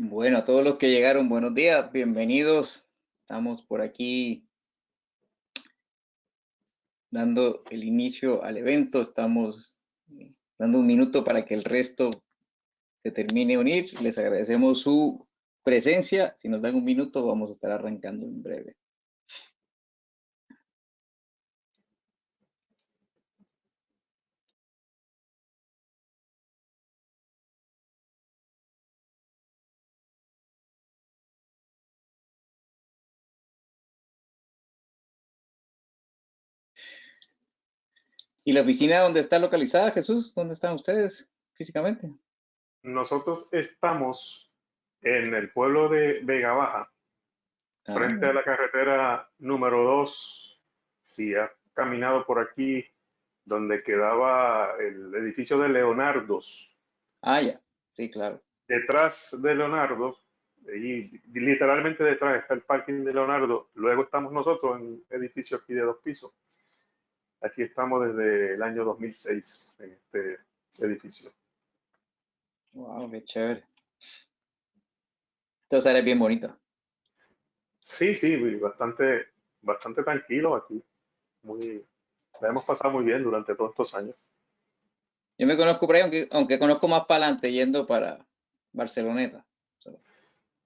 Bueno, a todos los que llegaron, buenos días, bienvenidos. Estamos por aquí dando el inicio al evento. Estamos dando un minuto para que el resto se termine de unir. Les agradecemos su presencia. Si nos dan un minuto, vamos a estar arrancando en breve. ¿Y la oficina dónde está localizada, Jesús? ¿Dónde están ustedes físicamente? Nosotros estamos en el pueblo de Vega Baja, frente a Ah, la carretera número 2. Si ha caminado por aquí, donde quedaba el edificio de Leonardo's, ya, sí, claro. detrás de Leonardo, y literalmente detrás está el parking de Leonardo. Luego estamos nosotros en un edificio aquí de 2 pisos. Aquí estamos desde el año 2006 en este edificio. Wow, qué chévere. Esta área es bien bonita. Sí, sí, bastante tranquilo aquí. Muy, la hemos pasado muy bien durante todos estos años. Yo me conozco por ahí, aunque conozco más para adelante, yendo para Barceloneta.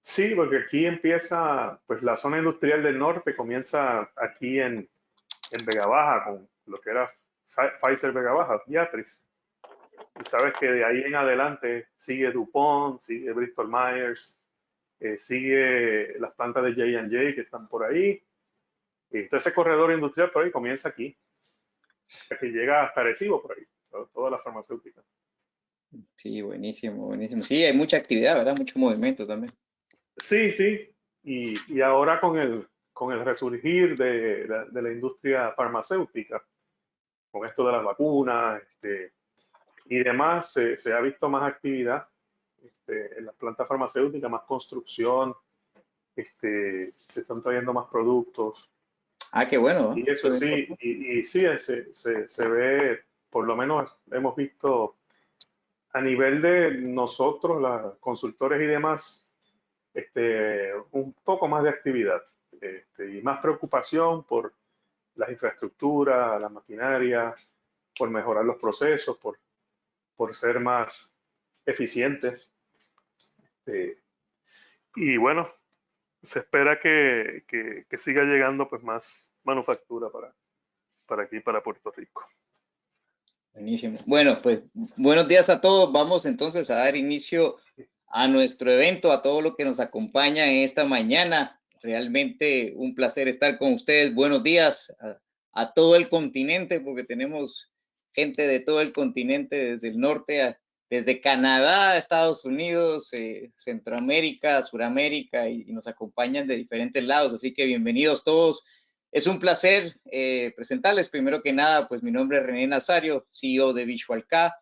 Sí, porque aquí empieza, pues la zona industrial del norte comienza aquí en Vega Baja, con lo que era Pfizer Vega Baja, Beatriz. Y sabes que de ahí en adelante sigue DuPont, sigue Bristol Myers, sigue las plantas de J&J que están por ahí. Y entonces ese corredor industrial por ahí comienza aquí, hasta que llega hasta Arecibo por ahí, toda la farmacéutica. Sí, buenísimo, buenísimo. Sí, hay mucha actividad, ¿verdad? Mucho movimiento también. Sí, sí. Y ahora con el resurgir de la industria farmacéutica, con esto de las vacunas y demás, se ha visto más actividad en las plantas farmacéuticas, más construcción, se están trayendo más productos. Ah, qué bueno, ¿no? Y eso sí, y sí, se ve, por lo menos hemos visto a nivel de nosotros, los consultores y demás, un poco más de actividad y más preocupación por las infraestructuras, las maquinarias, por mejorar los procesos, por ser más eficientes. eh, y bueno, se espera que siga llegando pues más manufactura para aquí, para Puerto Rico. Buenísimo. Bueno, pues buenos días a todos. Vamos entonces a dar inicio a nuestro evento, a todo lo que nos acompaña en esta mañana. Realmente un placer estar con ustedes. Buenos días a todo el continente, porque tenemos gente de todo el continente, desde el norte, desde Canadá, Estados Unidos, Centroamérica, Suramérica, y nos acompañan de diferentes lados. Así que bienvenidos todos. Es un placer presentarles. Primero que nada, pues mi nombre es René Nazario, CEO de Visualca,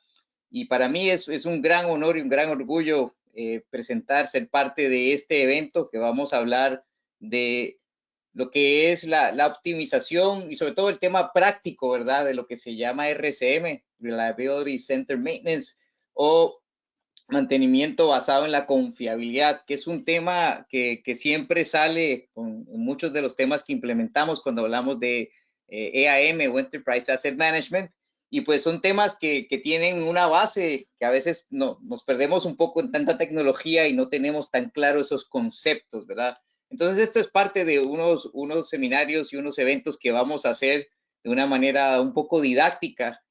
y para mí es un gran honor y un gran orgullo presentar, ser parte de este evento que vamos a hablar de lo que es la optimización y sobre todo el tema práctico, ¿verdad? De lo que se llama RCM, Reliability Center Maintenance, o mantenimiento basado en la confiabilidad, que es un tema que siempre sale con muchos de los temas que implementamos cuando hablamos de EAM o Enterprise Asset Management. Y pues son temas que tienen una base que a veces nos perdemos un poco en tanta tecnología y no tenemos tan claro esos conceptos, ¿verdad? Entonces esto es parte de unos seminarios y unos eventos que vamos a hacer de una manera un poco didáctica.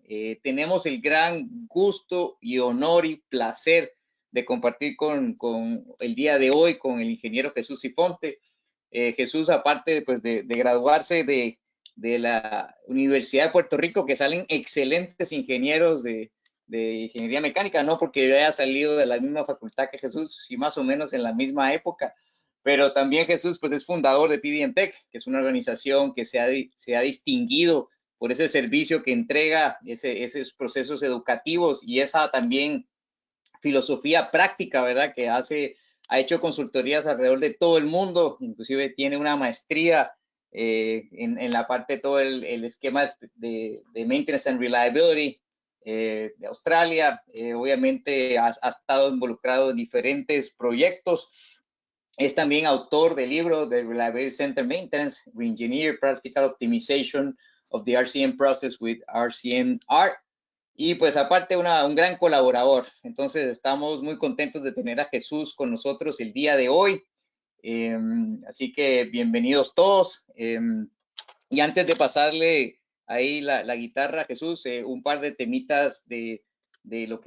Tenemos el gran gusto y honor y placer de compartir con el día de hoy con el ingeniero Jesús Sifonte. Jesús, aparte pues, de graduarse de la Universidad de Puerto Rico, que salen excelentes ingenieros de ingeniería mecánica, no porque yo haya salido de la misma facultad que Jesús y más o menos en la misma época, pero también Jesús pues es fundador de PDM Tech, que es una organización que se ha distinguido por ese servicio que entrega, esos procesos educativos y esa también filosofía práctica, ¿verdad? Que ha hecho consultorías alrededor de todo el mundo, inclusive tiene una maestría en la parte de todo el esquema de maintenance and reliability. de Australia. Obviamente ha estado involucrado en diferentes proyectos. Es también autor del libro de Reliability Center Maintenance, Reengineer Practical Optimization of the RCM Process with RCM-R. Y pues aparte un gran colaborador. Entonces estamos muy contentos de tener a Jesús con nosotros el día de hoy. Así que bienvenidos todos. Y antes de pasarle ahí la guitarra a Jesús, un par de temitas de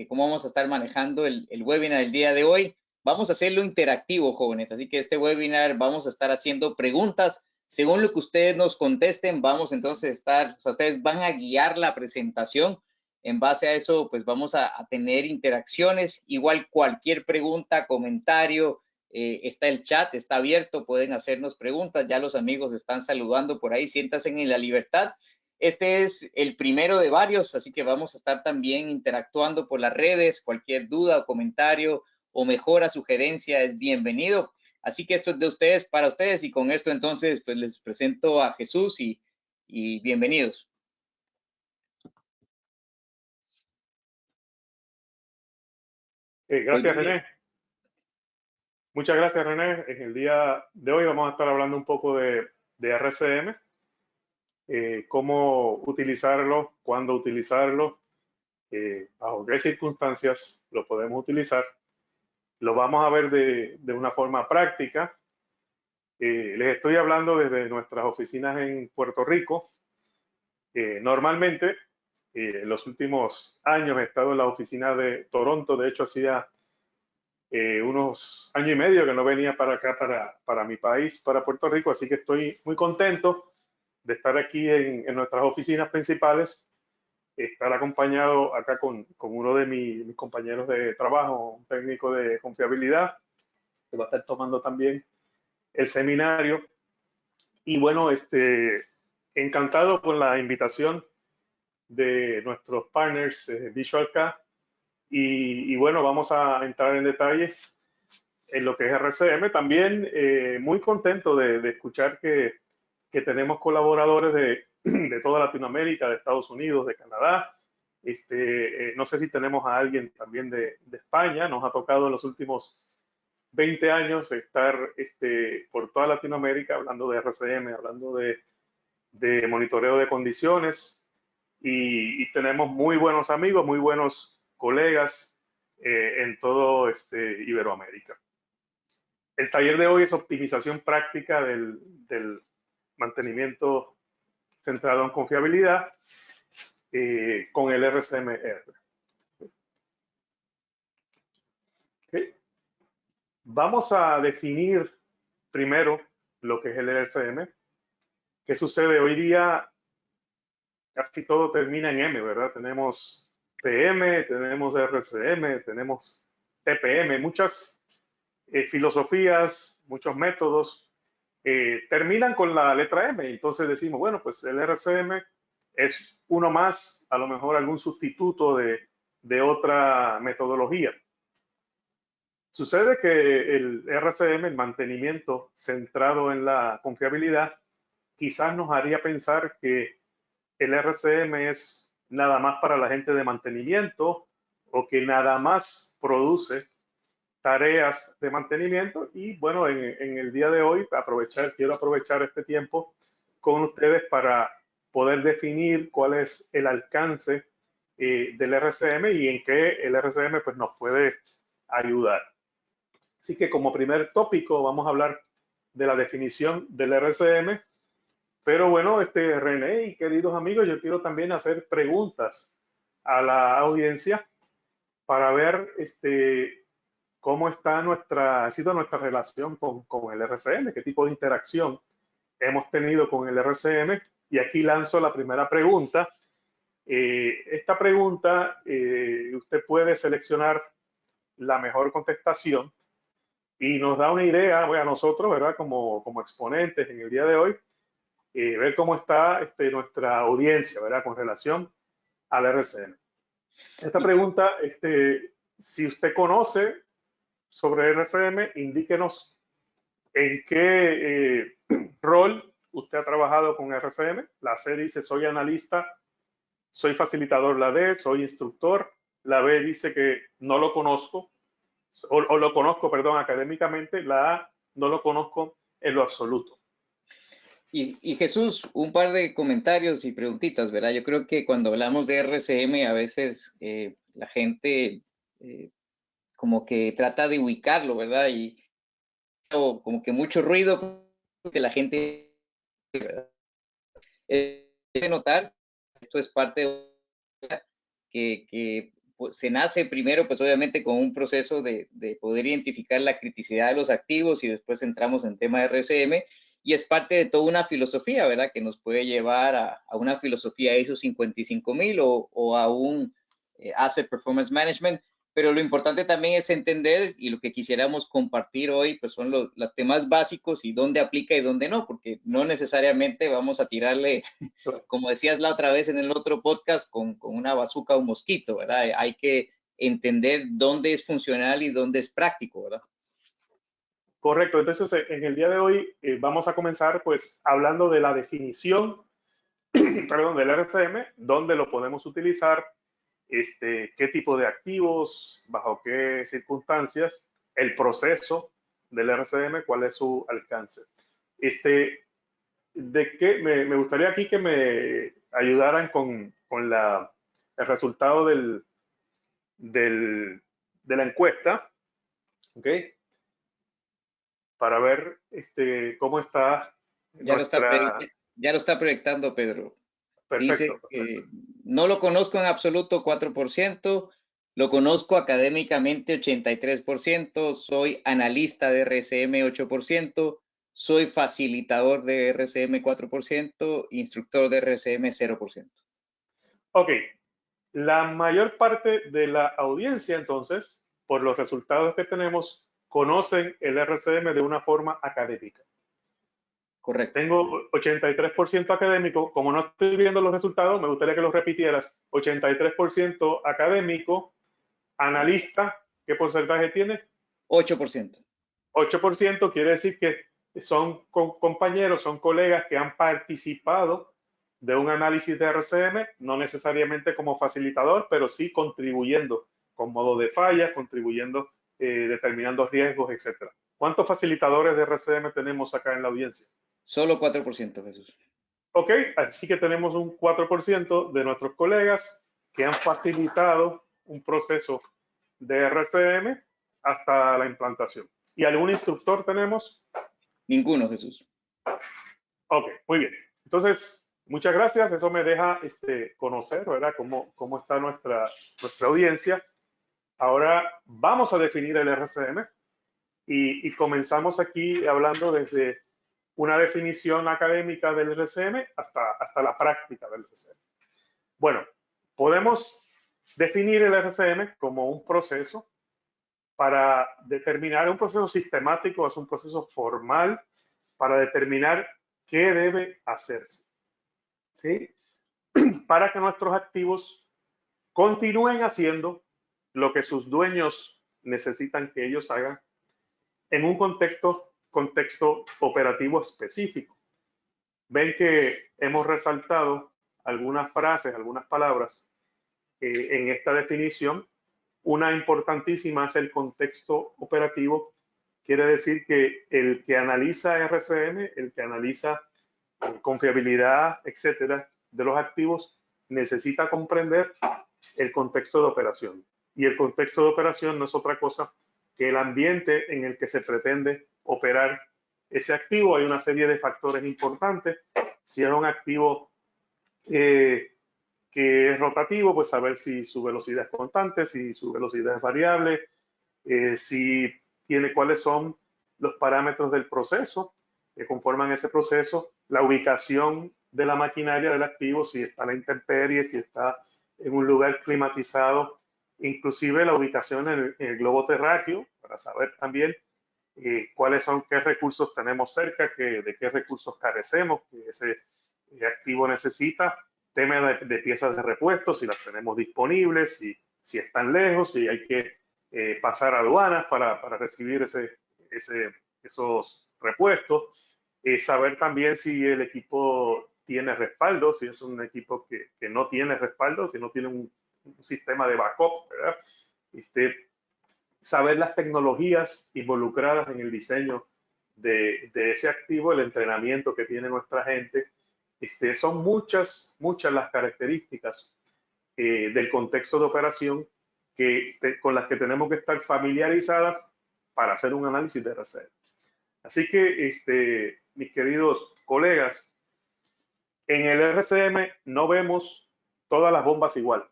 cómo vamos a estar manejando el webinar el día de hoy. Vamos a hacerlo interactivo, jóvenes. Así que este webinar vamos a estar haciendo preguntas. Según lo que ustedes nos contesten, vamos entonces a estar, o sea, ustedes van a guiar la presentación. En base a eso, pues vamos a tener interacciones. Igual cualquier pregunta, comentario, está el chat, está abierto, pueden hacernos preguntas, ya los amigos están saludando por ahí, siéntanse en la libertad. Este es el primero de varios, así que vamos a estar también interactuando por las redes, cualquier duda o comentario o mejora, sugerencia es bienvenido. Así que esto es de ustedes para ustedes y con esto entonces pues les presento a Jesús y bienvenidos. Gracias, René. Muchas gracias, René. En el día de hoy vamos a estar hablando un poco de RCM, cómo utilizarlo, cuándo utilizarlo, bajo qué circunstancias lo podemos utilizar. Lo vamos a ver de una forma práctica. Les estoy hablando desde nuestras oficinas en Puerto Rico. Normalmente, en los últimos años he estado en la oficina de Toronto. De hecho, hacía unos años y medio que no venía para acá, para mi país, para Puerto Rico, así que estoy muy contento de estar aquí en nuestras oficinas principales, estar acompañado acá con uno de mis compañeros de trabajo, un técnico de confiabilidad, que va a estar tomando también el seminario. Y bueno, encantado con la invitación de nuestros partners VisualK. Y bueno, vamos a entrar en detalle en lo que es RCM. También muy contento de escuchar que tenemos colaboradores de toda Latinoamérica, de Estados Unidos, de Canadá. No sé si tenemos a alguien también de España. Nos ha tocado en los últimos 20 años estar por toda Latinoamérica hablando de RCM, hablando de monitoreo de condiciones. Y tenemos muy buenos amigos, muy buenos colegas en todo Iberoamérica. El taller de hoy es optimización práctica del mantenimiento centrado en confiabilidad con el RCM-R. ¿Okay? Vamos a definir primero lo que es el RCM. ¿Qué sucede? Hoy día casi todo termina en M, ¿verdad? Tenemos PM, tenemos RCM, tenemos TPM, muchas filosofías, muchos métodos terminan con la letra M. Entonces decimos, bueno, pues el RCM es uno más, a lo mejor algún sustituto de otra metodología. Sucede que el RCM, el mantenimiento centrado en la confiabilidad, quizás nos haría pensar que el RCM es nada más para la gente de mantenimiento o que nada más produce tareas de mantenimiento. Y bueno, en el día de hoy quiero aprovechar este tiempo con ustedes para poder definir cuál es el alcance del RCM y en qué el RCM pues, nos puede ayudar. Así que como primer tópico vamos a hablar de la definición del RCM. Pero bueno, René y queridos amigos, yo quiero también hacer preguntas a la audiencia para ver cómo ha sido nuestra relación con el RCM, qué tipo de interacción hemos tenido con el RCM. Y aquí lanzo la primera pregunta. Esta pregunta, usted puede seleccionar la mejor contestación y nos da una idea, bueno, a nosotros, ¿verdad? Como exponentes en el día de hoy, ver cómo está nuestra audiencia, ¿verdad? Con relación al RCM. Esta pregunta, si usted conoce sobre RCM, indíquenos en qué rol usted ha trabajado con RCM. La C dice, soy analista soy facilitador la D, soy instructor. La B dice que no lo conozco, o lo conozco, perdón, académicamente. La A no lo conozco en lo absoluto. Y Jesús, un par de comentarios y preguntitas, ¿verdad? Yo creo que cuando hablamos de RCM, a veces la gente como que trata de ubicarlo, ¿verdad? Y como que mucho ruido que la gente, ¿verdad? Debe notar, esto es parte de que pues, se nace primero, pues obviamente con un proceso de poder identificar la criticidad de los activos y después entramos en tema de RCM y es parte de toda una filosofía, ¿verdad? Que nos puede llevar a una filosofía ISO 55000 o a un Asset Performance Management, pero lo importante también es entender y lo que quisiéramos compartir hoy, pues son los temas básicos y dónde aplica y dónde no, porque no necesariamente vamos a tirarle como decías la otra vez en el otro podcast, con una bazuca a un mosquito, ¿verdad? Hay que entender dónde es funcional y dónde es práctico, ¿verdad? Correcto. Entonces, en el día de hoy vamos a comenzar pues hablando de la definición, perdón, del RCM, dónde lo podemos utilizar, qué tipo de activos, bajo qué circunstancias, el proceso del RCM, cuál es su alcance. De qué me gustaría aquí que me ayudaran con el resultado de la encuesta, ¿ok? Para ver cómo está Ya lo está, nuestra... ya lo está proyectando Pedro. Perfecto, Dice perfecto. que no lo conozco en absoluto 4%, lo conozco académicamente 83%, soy analista de RCM 8%, soy facilitador de RCM 4%, instructor de RCM 0%. Ok, la mayor parte de la audiencia, entonces, por los resultados que tenemos, conocen el RCM de una forma académica. Correcto. Tengo 83% académico. Como no estoy viendo los resultados, me gustaría que los repitieras. 83% académico, analista, ¿qué porcentaje tiene? 8%. 8% quiere decir que son compañeros, son colegas que han participado de un análisis de RCM, no necesariamente como facilitador, pero sí contribuyendo con modo de falla, contribuyendo, determinando riesgos, etc. ¿Cuántos facilitadores de RCM tenemos acá en la audiencia? Solo 4%, Jesús. Ok, así que tenemos un 4% de nuestros colegas que han facilitado un proceso de RCM hasta la implantación. ¿Y algún instructor tenemos? Ninguno, Jesús. Ok, muy bien. Entonces, muchas gracias. Eso me deja conocer, ¿verdad?, cómo está nuestra audiencia. Ahora vamos a definir el RCM y comenzamos aquí hablando desde una definición académica del RCM hasta la práctica del RCM. Bueno, podemos definir el RCM como un proceso para determinar, un proceso sistemático, es un proceso formal para determinar qué debe hacerse, ¿sí? Para que nuestros activos continúen haciendo lo que sus dueños necesitan que ellos hagan en un contexto operativo específico. Ven que hemos resaltado algunas frases, algunas palabras en esta definición. Una importantísima es el contexto operativo. Quiere decir que el que analiza RCM, el que analiza confiabilidad, etcétera, de los activos, necesita comprender el contexto de operación. Y el contexto de operación no es otra cosa que el ambiente en el que se pretende operar ese activo. Hay una serie de factores importantes. Si es un activo que es rotativo, pues saber si su velocidad es constante, si su velocidad es variable, si tiene cuáles son los parámetros del proceso que conforman ese proceso, la ubicación de la maquinaria del activo, si está a la intemperie, si está en un lugar climatizado, inclusive la ubicación en el globo terráqueo, para saber también cuáles son, qué recursos tenemos cerca, de qué recursos carecemos, que ese activo necesita, tema de piezas de repuesto, si las tenemos disponibles, si están lejos, si hay que pasar aduanas para recibir esos repuestos, saber también si el equipo tiene respaldo, si es un equipo que no tiene respaldo, si no tiene un sistema de backup, ¿verdad? Saber las tecnologías involucradas en el diseño de ese activo, el entrenamiento que tiene nuestra gente. Son muchas las características del contexto de operación con las que tenemos que estar familiarizadas para hacer un análisis de RCM. Así que, mis queridos colegas, en el RCM no vemos todas las bombas igual,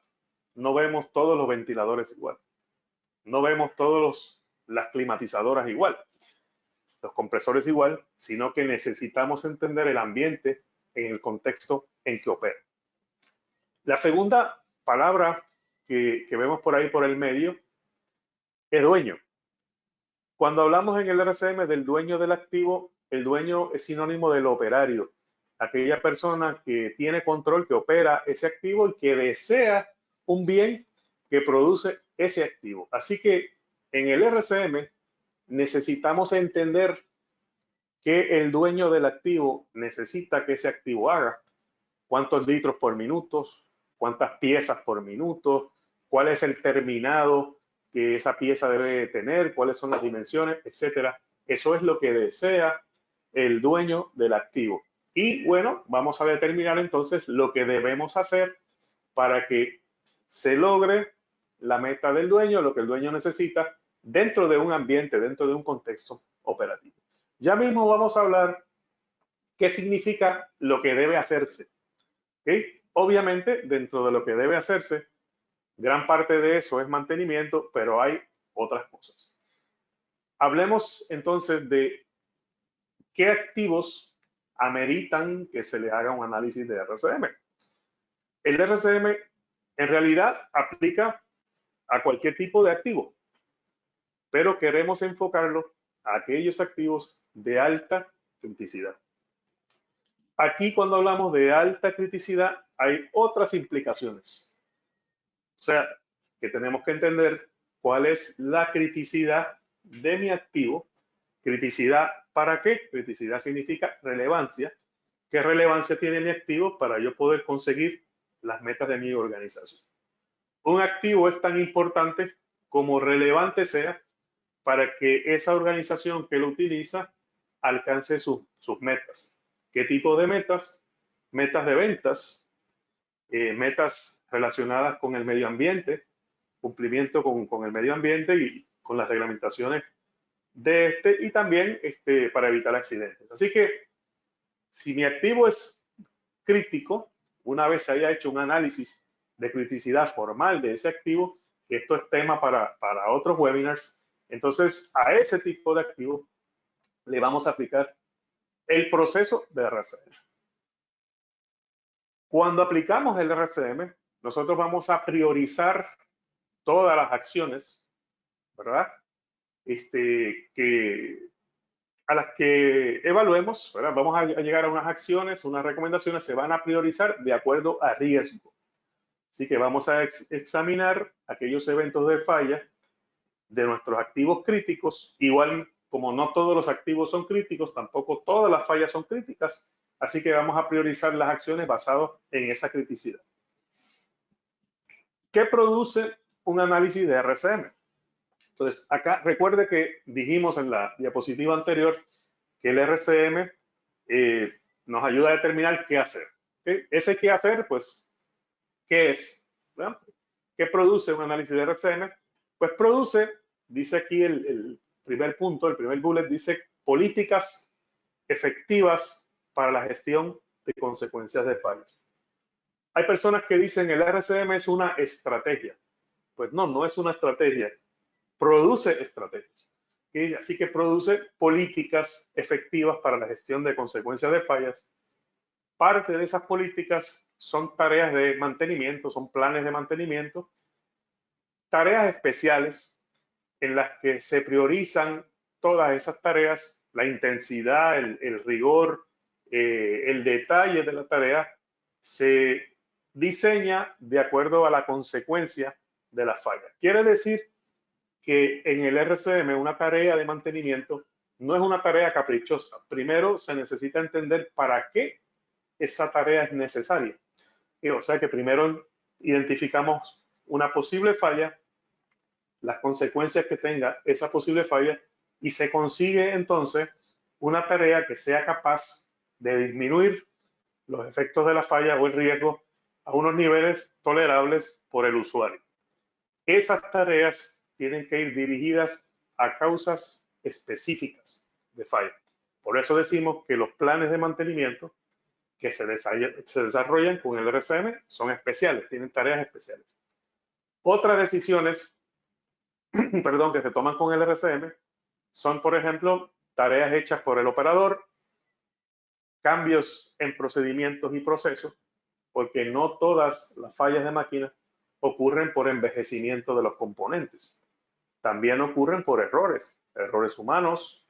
no vemos todos los ventiladores igual, no vemos todas las climatizadoras igual, los compresores igual, sino que necesitamos entender el ambiente en el contexto en que opera. La segunda palabra que vemos por ahí por el medio es dueño. Cuando hablamos en el RCM del dueño del activo, el dueño es sinónimo del operario, aquella persona que tiene control, que opera ese activo y que desea un bien que produce ese activo. Así que en el RCM necesitamos entender qué el dueño del activo necesita que ese activo haga, cuántos litros por minuto, cuántas piezas por minuto, cuál es el terminado que esa pieza debe tener, cuáles son las dimensiones, etcétera. Eso es lo que desea el dueño del activo. Y bueno, vamos a determinar entonces lo que debemos hacer para que se logre la meta del dueño, lo que el dueño necesita dentro de un ambiente, dentro de un contexto operativo. Ya mismo vamos a hablar qué significa lo que debe hacerse. ¿Okay? Obviamente, dentro de lo que debe hacerse, gran parte de eso es mantenimiento, pero hay otras cosas. Hablemos entonces de qué activos ameritan que se le haga un análisis de RCM. El RCM en realidad aplica a cualquier tipo de activo, pero queremos enfocarlo a aquellos activos de alta criticidad. Aquí, cuando hablamos de alta criticidad, hay otras implicaciones. O sea, que tenemos que entender cuál es la criticidad de mi activo. ¿Criticidad para qué? Criticidad significa relevancia. ¿Qué relevancia tiene mi activo para yo poder conseguir las metas de mi organización? Un activo es tan importante como relevante sea para que esa organización que lo utiliza alcance sus metas. ¿Qué tipo de metas? Metas de ventas, metas relacionadas con el medio ambiente, cumplimiento con el medio ambiente y con las reglamentaciones de y también para evitar accidentes. Así que si mi activo es crítico, una vez se haya hecho un análisis de criticidad formal de ese activo, que esto es tema para otros webinars, entonces a ese tipo de activo le vamos a aplicar el proceso de RCM. Cuando aplicamos el RCM, nosotros vamos a priorizar todas las acciones, ¿verdad? A las que evaluemos, ¿verdad? Vamos a llegar a unas acciones, unas recomendaciones, se van a priorizar de acuerdo a riesgo. Así que vamos a examinar aquellos eventos de falla de nuestros activos críticos. Igual, como no todos los activos son críticos, tampoco todas las fallas son críticas. Así que vamos a priorizar las acciones basadas en esa criticidad. ¿Qué produce un análisis de RCM? Entonces, acá recuerde que dijimos en la diapositiva anterior que el RCM nos ayuda a determinar qué hacer. ¿Okay? Ese qué hacer, pues, ¿qué es? ¿Verdad? ¿Qué produce un análisis de RCM? Pues produce, dice aquí el primer punto, el primer bullet, dice políticas efectivas para la gestión de consecuencias de fallos. Hay personas que dicen el RCM es una estrategia. Pues no, no es una estrategia. Produce estrategias. ¿Okay? Así que produce políticas efectivas para la gestión de consecuencias de fallas. Parte de esas políticas son tareas de mantenimiento, son planes de mantenimiento, tareas especiales en las que se priorizan todas esas tareas, la intensidad, el rigor, el detalle de la tarea, se diseña de acuerdo a la consecuencia de la falla. Quiere decir que en el RCM una tarea de mantenimiento no es una tarea caprichosa. Primero se necesita entender para qué esa tarea es necesaria. O sea que primero identificamos una posible falla, las consecuencias que tenga esa posible falla, y se consigue entonces una tarea que sea capaz de disminuir los efectos de la falla o el riesgo a unos niveles tolerables por el usuario. Esas tareas tienen que ir dirigidas a causas específicas de falla. Por eso decimos que los planes de mantenimiento que se desarrollan con el RCM son especiales, tienen tareas especiales. Otras decisiones, perdón, que se toman con el RCM son, por ejemplo, tareas hechas por el operador, cambios en procedimientos y procesos, porque no todas las fallas de máquinas ocurren por envejecimiento de los componentes. También ocurren por errores, errores humanos,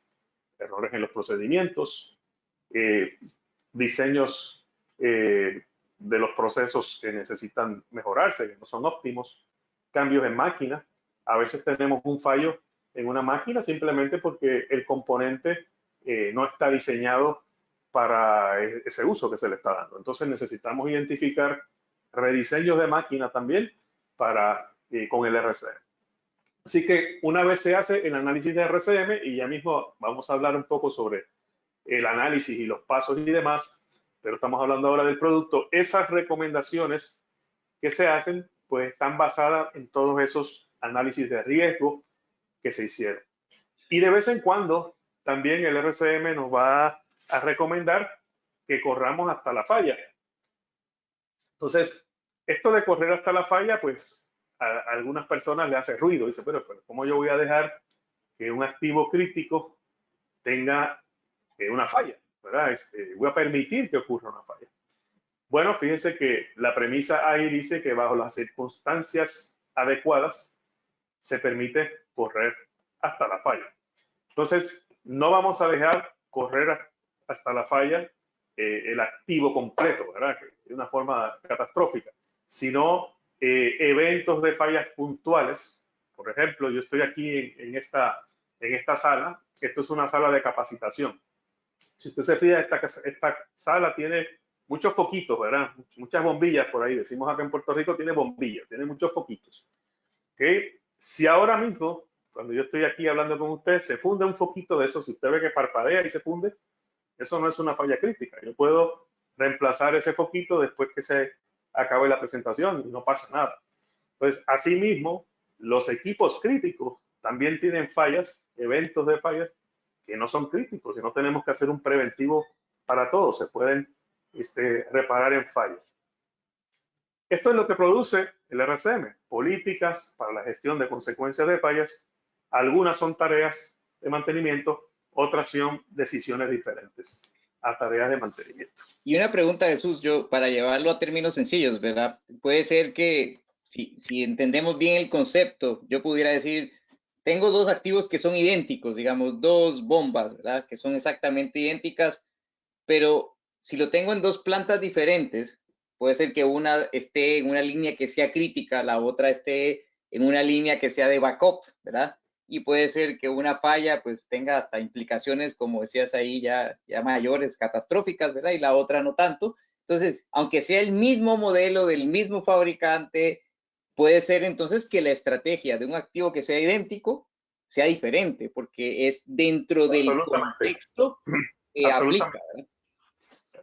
errores en los procedimientos, diseños de los procesos que necesitan mejorarse, que no son óptimos, cambios en máquina. A veces tenemos un fallo en una máquina simplemente porque el componente no está diseñado para ese uso que se le está dando. Entonces necesitamos identificar rediseños de máquina también con el RCM. Así que una vez se hace el análisis de RCM, y ya mismo vamos a hablar un poco sobre el análisis y los pasos y demás, pero estamos hablando ahora del producto, esas recomendaciones que se hacen pues están basadas en todos esos análisis de riesgo que se hicieron. Y de vez en cuando también el RCM nos va a recomendar que corramos hasta la falla. Entonces, esto de correr hasta la falla, pues a algunas personas le hace ruido. Dice, pero ¿cómo yo voy a dejar que un activo crítico tenga una falla? ¿Verdad? Voy a permitir que ocurra una falla. Bueno, fíjense que la premisa ahí dice que bajo las circunstancias adecuadas se permite correr hasta la falla. Entonces, no vamos a dejar correr hasta la falla el activo completo, ¿verdad? De una forma catastrófica, sino eventos de fallas puntuales. Por ejemplo, yo estoy aquí en esta sala. Esto es una sala de capacitación. Si usted se fija, esta sala tiene muchos foquitos, ¿verdad? Muchas bombillas por ahí. Decimos acá en Puerto Rico, tiene bombillas, tiene muchos foquitos. ¿Okay? Si ahora mismo, cuando yo estoy aquí hablando con usted, se funde un foquito de eso, si usted ve que parpadea y se funde, eso no es una falla crítica. Yo puedo reemplazar ese foquito después que se acabe la presentación y no pasa nada. Entonces, asimismo, los equipos críticos también tienen fallas, eventos de fallas que no son críticos, y no tenemos que hacer un preventivo para todos, se pueden reparar en fallas. Esto es lo que produce el RCM, políticas para la gestión de consecuencias de fallas. Algunas son tareas de mantenimiento, otras son decisiones diferentes a tareas de mantenimiento. Y una pregunta, Jesús, yo para llevarlo a términos sencillos, ¿verdad? Puede ser que si entendemos bien el concepto, yo pudiera decir, tengo dos activos que son idénticos, digamos, dos bombas, ¿verdad? Que son exactamente idénticas, pero si lo tengo en dos plantas diferentes, puede ser que una esté en una línea que sea crítica, la otra esté en una línea que sea de backup, ¿verdad? Y puede ser que una falla pues tenga hasta implicaciones, como decías ahí, ya mayores, catastróficas, ¿verdad? Y la otra no tanto. Entonces, aunque sea el mismo modelo del mismo fabricante, puede ser entonces que la estrategia de un activo que sea idéntico sea diferente, porque es dentro del contexto que aplica, ¿verdad?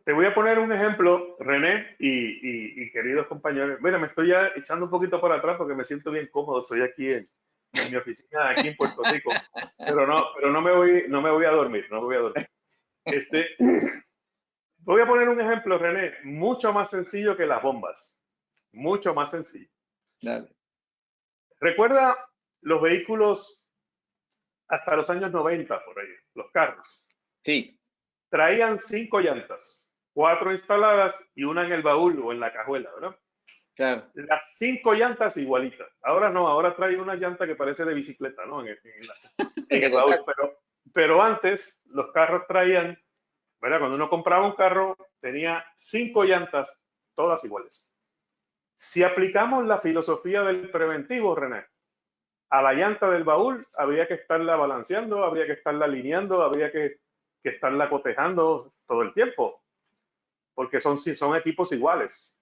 Te voy a poner un ejemplo, René y queridos compañeros. Mira, me estoy ya echando un poquito para atrás porque me siento bien cómodo. Estoy aquí en mi oficina, aquí en Puerto Rico. Pero no me voy a dormir, no me voy a dormir. Voy a poner un ejemplo, René, mucho más sencillo que las bombas. Mucho más sencillo. Dale. Recuerda los vehículos hasta los años 90, por ahí, los carros. Sí. Traían 5 llantas, 4 instaladas y una en el baúl o en la cajuela, ¿verdad? Claro. Las 5 llantas igualitas. Ahora no, ahora trae una llanta que parece de bicicleta, ¿no? En el baúl. Pero antes los carros traían, ¿verdad? Cuando uno compraba un carro, tenía 5 llantas, todas iguales. Si aplicamos la filosofía del preventivo, René, a la llanta del baúl habría que estarla balanceando, habría que estarla alineando, habría que estarla cotejando todo el tiempo. porque son equipos iguales.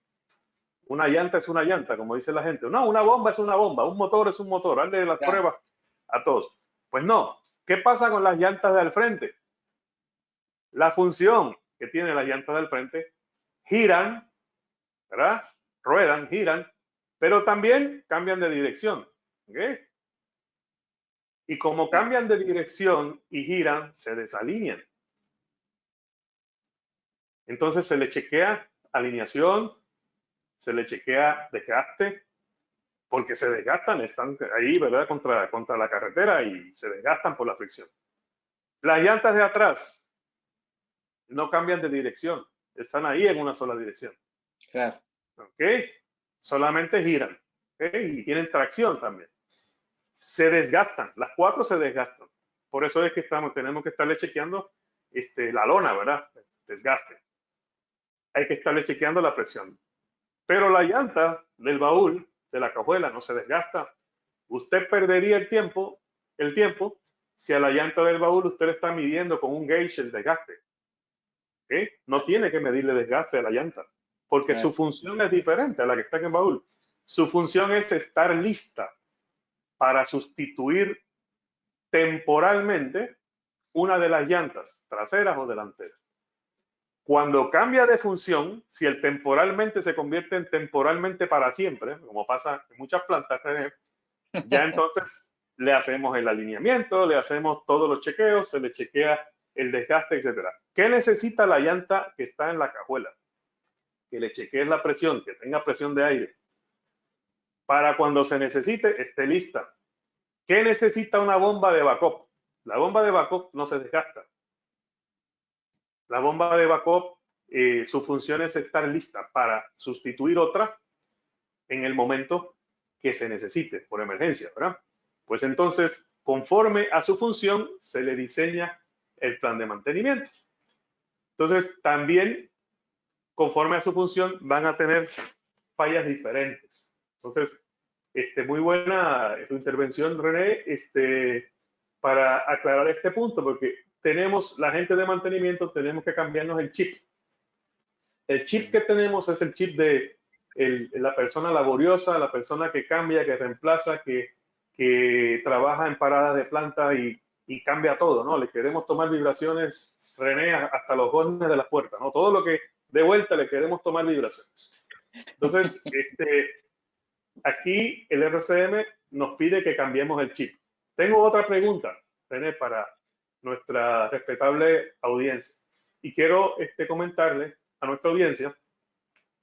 Una llanta es una llanta, como dice la gente. No, una bomba es una bomba, un motor es un motor. Hazle las pruebas a todos. Pues no. ¿Qué pasa con las llantas de al frente? La función que tienen las llantas del frente, giran, ¿verdad? Ruedan, giran, pero también cambian de dirección. ¿Okay? Y como cambian de dirección y giran, se desalinean. Entonces se le chequea alineación, se le chequea desgaste, porque se desgastan, están ahí, ¿verdad? Contra la carretera y se desgastan por la fricción. Las llantas de atrás no cambian de dirección, están ahí en una sola dirección. Claro. ¿Ok? Solamente giran. ¿Ok? Y tienen tracción también. Se desgastan, las cuatro se desgastan. Por eso es que tenemos que estarle chequeando la lona, ¿verdad? Desgaste. Hay que estarle chequeando la presión. Pero la llanta del baúl, de la cajuela, no se desgasta. Usted perdería el tiempo si a la llanta del baúl usted le está midiendo con un gauge el desgaste. ¿Okay? No tiene que medirle desgaste a la llanta, porque su función es diferente a la que está en el baúl. Su función es estar lista para sustituir temporalmente una de las llantas, traseras o delanteras. Cuando cambia de función, si el temporalmente se convierte en temporalmente para siempre, como pasa en muchas plantas, ya entonces le hacemos el alineamiento, le hacemos todos los chequeos, se le chequea el desgaste, etcétera. ¿Qué necesita la llanta que está en la cajuela? Que le chequees la presión, que tenga presión de aire, para cuando se necesite esté lista. ¿Qué necesita una bomba de backup? La bomba de backup no se desgasta. La bomba de backup, su función es estar lista para sustituir otra en el momento que se necesite, por emergencia, ¿verdad? Pues entonces, conforme a su función, se le diseña el plan de mantenimiento. Entonces, también, conforme a su función, van a tener fallas diferentes. Entonces, muy buena tu intervención, René, para aclarar este punto, porque la gente de mantenimiento, tenemos que cambiarnos el chip. El chip que tenemos es el chip de la persona laboriosa, la persona que cambia, que reemplaza, que trabaja en paradas de planta y cambia todo, ¿no? Le queremos tomar vibraciones, René, hasta los bornes de las puertas, ¿no? Todo lo que de vuelta le queremos tomar vibraciones. Entonces, aquí el RCM nos pide que cambiemos el chip. Tengo otra pregunta, René, para nuestra respetable audiencia. Y quiero comentarle a nuestra audiencia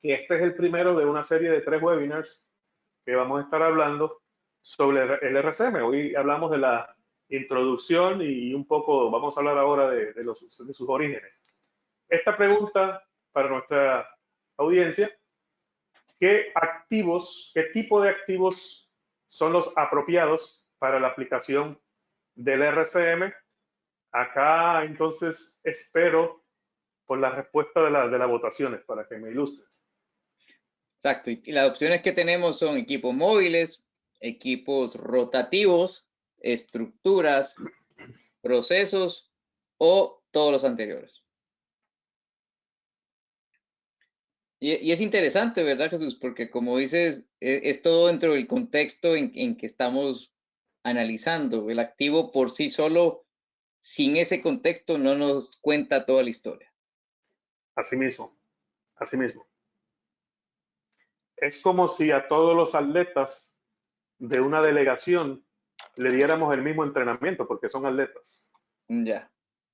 que este es el primero de una serie de 3 webinars que vamos a estar hablando sobre el RCM. Hoy hablamos de la introducción y un poco, vamos a hablar ahora de sus orígenes. Esta pregunta para nuestra audiencia: ¿qué tipo de activos son los apropiados para la aplicación del RCM? Acá entonces espero por la respuesta de las votaciones para que me ilustren. Exacto, y las opciones que tenemos son equipos móviles, equipos rotativos, estructuras, procesos o todos los anteriores. Y es interesante, ¿verdad, Jesús? Porque como dices, es todo dentro del contexto en que estamos analizando. El activo por sí solo, sin ese contexto, no nos cuenta toda la historia. Así mismo, así mismo. Es como si a todos los atletas de una delegación le diéramos el mismo entrenamiento, porque son atletas. Ya.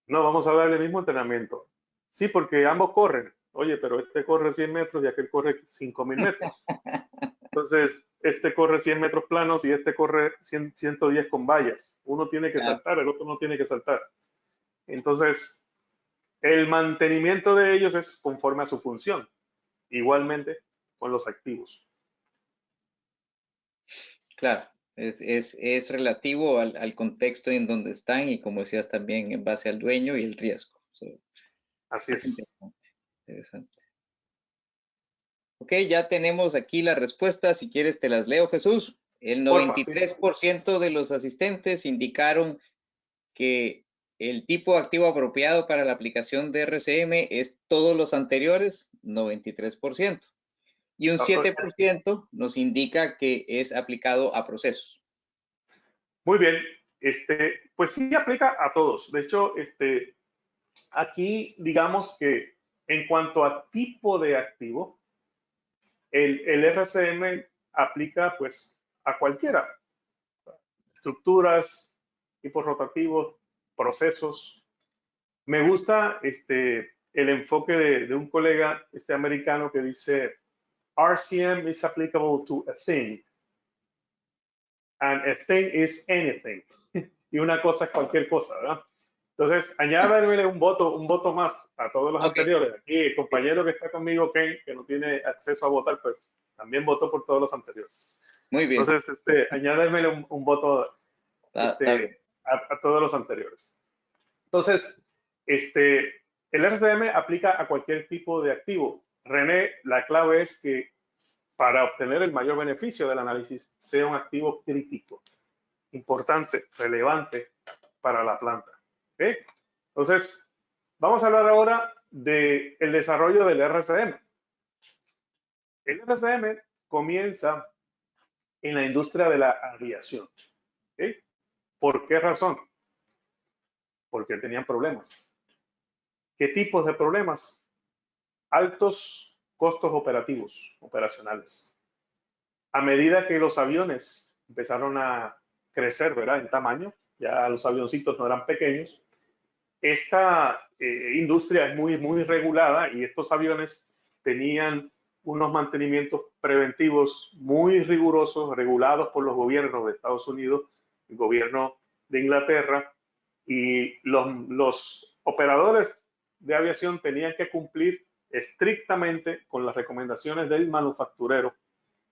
No, vamos a darle el mismo entrenamiento. Sí, porque ambos corren. Oye, pero este corre 100 metros y aquel corre 5.000 metros. Entonces, este corre 100 metros planos y este corre 110 con vallas. Uno tiene que saltar, el otro no tiene que saltar. Entonces, el mantenimiento de ellos es conforme a su función. Igualmente con los activos. Claro, es relativo al contexto en donde están y, como decías, también en base al dueño y el riesgo. Así es. Interesante. Ok, ya tenemos aquí las respuestas. Si quieres, te las leo, Jesús. El 93% de los asistentes indicaron que El tipo de activo apropiado para la aplicación de RCM es todos los anteriores, 93%. Y un 7% nos indica que es aplicado a procesos. Muy bien, pues sí aplica a todos. De hecho, aquí digamos que en cuanto a tipo de activo, el RCM aplica pues a cualquiera. Estructuras, tipos rotativos, procesos. Me gusta el enfoque de un colega americano que dice RCM is applicable to a thing and a thing is anything. Y una cosa es cualquier cosa, ¿verdad? Entonces, añádale un voto más a todos los anteriores. Aquí el compañero que está conmigo, Ken, que no tiene acceso a votar, pues también votó por todos los anteriores. Muy bien. Entonces, añádemele un voto a todos los anteriores. Entonces, el RCM aplica a cualquier tipo de activo. René, la clave es que para obtener el mayor beneficio del análisis sea un activo crítico, importante, relevante para la planta. ¿Okay? Entonces, vamos a hablar ahora del desarrollo del RCM. El RCM comienza en la industria de la aviación. ¿Okay? ¿Por qué razón? Porque tenían problemas. ¿Qué tipos de problemas? Altos costos operacionales. A medida que los aviones empezaron a crecer, ¿verdad? En tamaño, ya los avioncitos no eran pequeños, esta industria es muy regulada y estos aviones tenían unos mantenimientos preventivos muy rigurosos, regulados por los gobiernos de Estados Unidos, el gobierno de Inglaterra, y los operadores de aviación tenían que cumplir estrictamente con las recomendaciones del manufacturero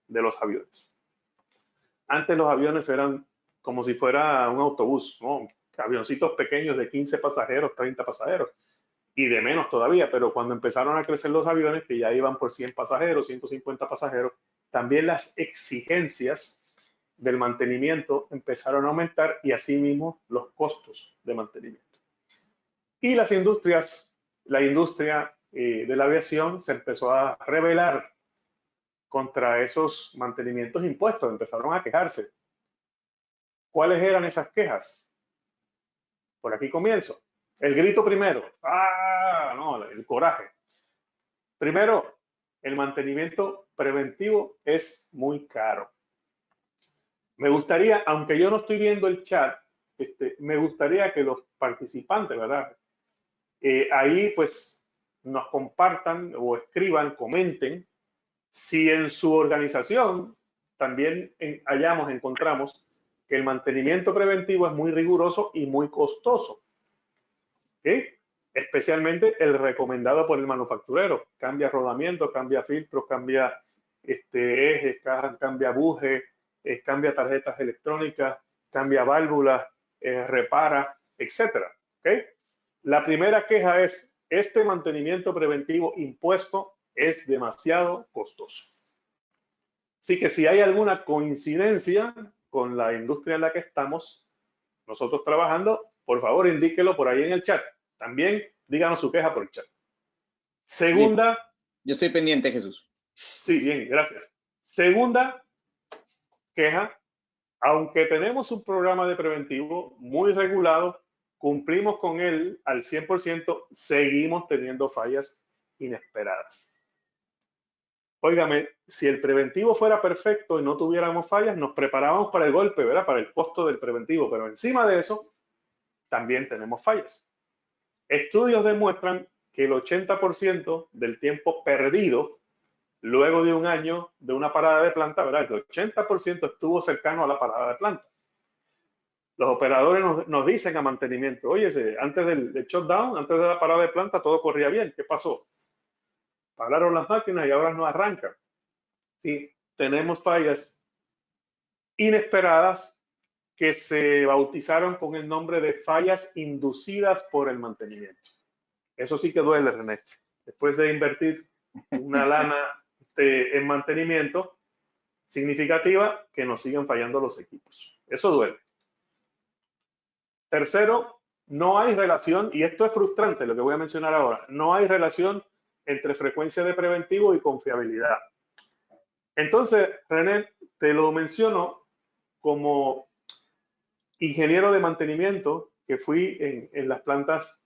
de los aviones. Antes los aviones eran como si fuera un autobús, ¿no? Avioncitos pequeños de 15 pasajeros, 30 pasajeros y de menos todavía, pero cuando empezaron a crecer los aviones, que ya iban por 100 pasajeros, 150 pasajeros, también las exigencias del mantenimiento empezaron a aumentar y asimismo los costos de mantenimiento. Y las industrias, la industria de la aviación se empezó a rebelar contra esos mantenimientos impuestos, empezaron a quejarse. ¿Cuáles eran esas quejas? Por aquí comienzo. El grito primero. ¡Ah! No, el coraje. Primero, el mantenimiento preventivo es muy caro. Me gustaría, aunque yo no estoy viendo el chat, me gustaría que los participantes, ¿verdad? Ahí pues nos compartan o escriban, comenten si en su organización también encontramos que el mantenimiento preventivo es muy riguroso y muy costoso. ¿Okay? Especialmente el recomendado por el manufacturero. Cambia rodamiento, cambia filtros, cambia ejes, cambia buje, cambia tarjetas electrónicas, cambia válvulas, repara, etcétera. ¿Okay? La primera queja es: este mantenimiento preventivo impuesto es demasiado costoso. Así que si hay alguna coincidencia con la industria en la que estamos nosotros trabajando, por favor indíquelo por ahí en el chat. También díganos su queja por el chat. Segunda. Yo estoy pendiente, Jesús. Sí, bien, gracias. Segunda queja: aunque tenemos un programa de preventivo muy regulado, cumplimos con él al 100%, seguimos teniendo fallas inesperadas. Óigame, si el preventivo fuera perfecto y no tuviéramos fallas, nos preparábamos para el golpe, ¿verdad? Para el costo del preventivo, pero encima de eso, también tenemos fallas. Estudios demuestran que el 80% del tiempo perdido luego de un año de una parada de planta, ¿verdad? El 80% estuvo cercano a la parada de planta. Los operadores nos dicen a mantenimiento: oye, antes del shutdown, antes de la parada de planta, todo corría bien. ¿Qué pasó? Pararon las máquinas y ahora no arrancan. Sí, tenemos fallas inesperadas que se bautizaron con el nombre de fallas inducidas por el mantenimiento. Eso sí que duele, René. Después de invertir una lana en mantenimiento significativa, que nos siguen fallando los equipos. Eso duele. Tercero, no hay relación, y esto es frustrante lo que voy a mencionar ahora, no hay relación entre frecuencia de preventivo y confiabilidad. Entonces, René, te lo menciono como ingeniero de mantenimiento que fui en las plantas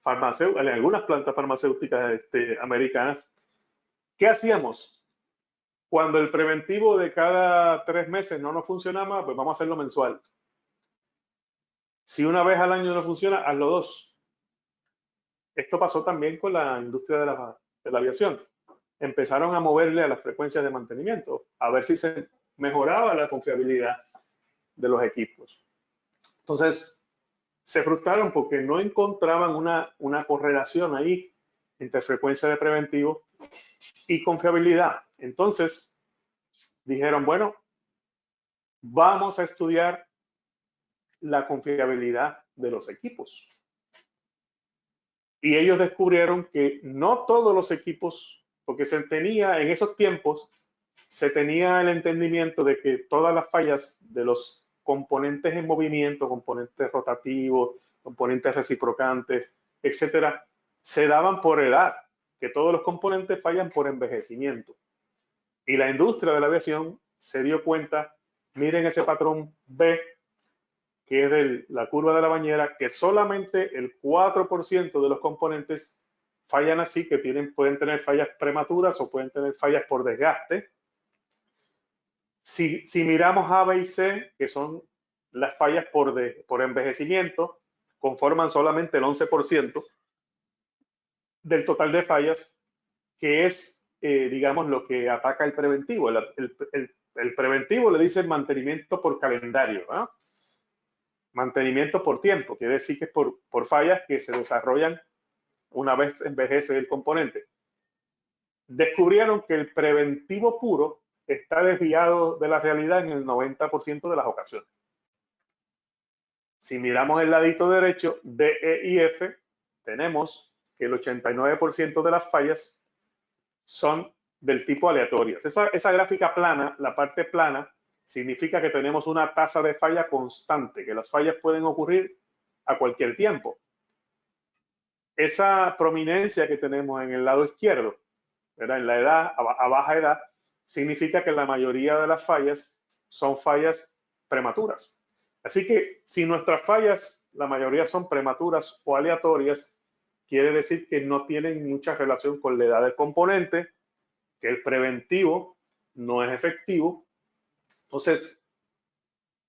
farmacéuticas, en algunas plantas farmacéuticas americanas. ¿Qué hacíamos? Cuando el preventivo de cada 3 meses no nos funcionaba, pues vamos a hacerlo mensual. Si una vez al año no funciona, hazlo 2. Esto pasó también con la industria de la aviación. Empezaron a moverle a las frecuencias de mantenimiento, a ver si se mejoraba la confiabilidad de los equipos. Entonces, se frustraron porque no encontraban una correlación ahí entre frecuencia de preventivo y confiabilidad. Entonces, dijeron, bueno, vamos a estudiar la confiabilidad de los equipos. Y ellos descubrieron que no todos los equipos, porque se tenía en esos tiempos, se tenía el entendimiento de que todas las fallas de los componentes en movimiento, componentes rotativos, componentes reciprocantes, etcétera, se daban por edad, que todos los componentes fallan por envejecimiento. Y la industria de la aviación se dio cuenta, miren ese patrón B, que es de la curva de la bañera, que solamente el 4% de los componentes fallan así, que pueden tener fallas prematuras o pueden tener fallas por desgaste. Si miramos A, B y C, que son las fallas por envejecimiento, conforman solamente el 11% del total de fallas, que es, digamos, lo que ataca el preventivo. El preventivo le dice mantenimiento por calendario, ¿no? Mantenimiento por tiempo, quiere decir que es por fallas que se desarrollan una vez envejece el componente. Descubrieron que el preventivo puro está desviado de la realidad en el 90% de las ocasiones. Si miramos el ladito derecho, D, E y F, tenemos que el 89% de las fallas son del tipo aleatorias. Esa gráfica plana, la parte plana, significa que tenemos una tasa de falla constante, que las fallas pueden ocurrir a cualquier tiempo. Esa prominencia que tenemos en el lado izquierdo, ¿verdad? En la edad, a baja edad, significa que la mayoría de las fallas son fallas prematuras. Así que si nuestras fallas, la mayoría son prematuras o aleatorias, quiere decir que no tienen mucha relación con la edad del componente, que el preventivo no es efectivo. Entonces,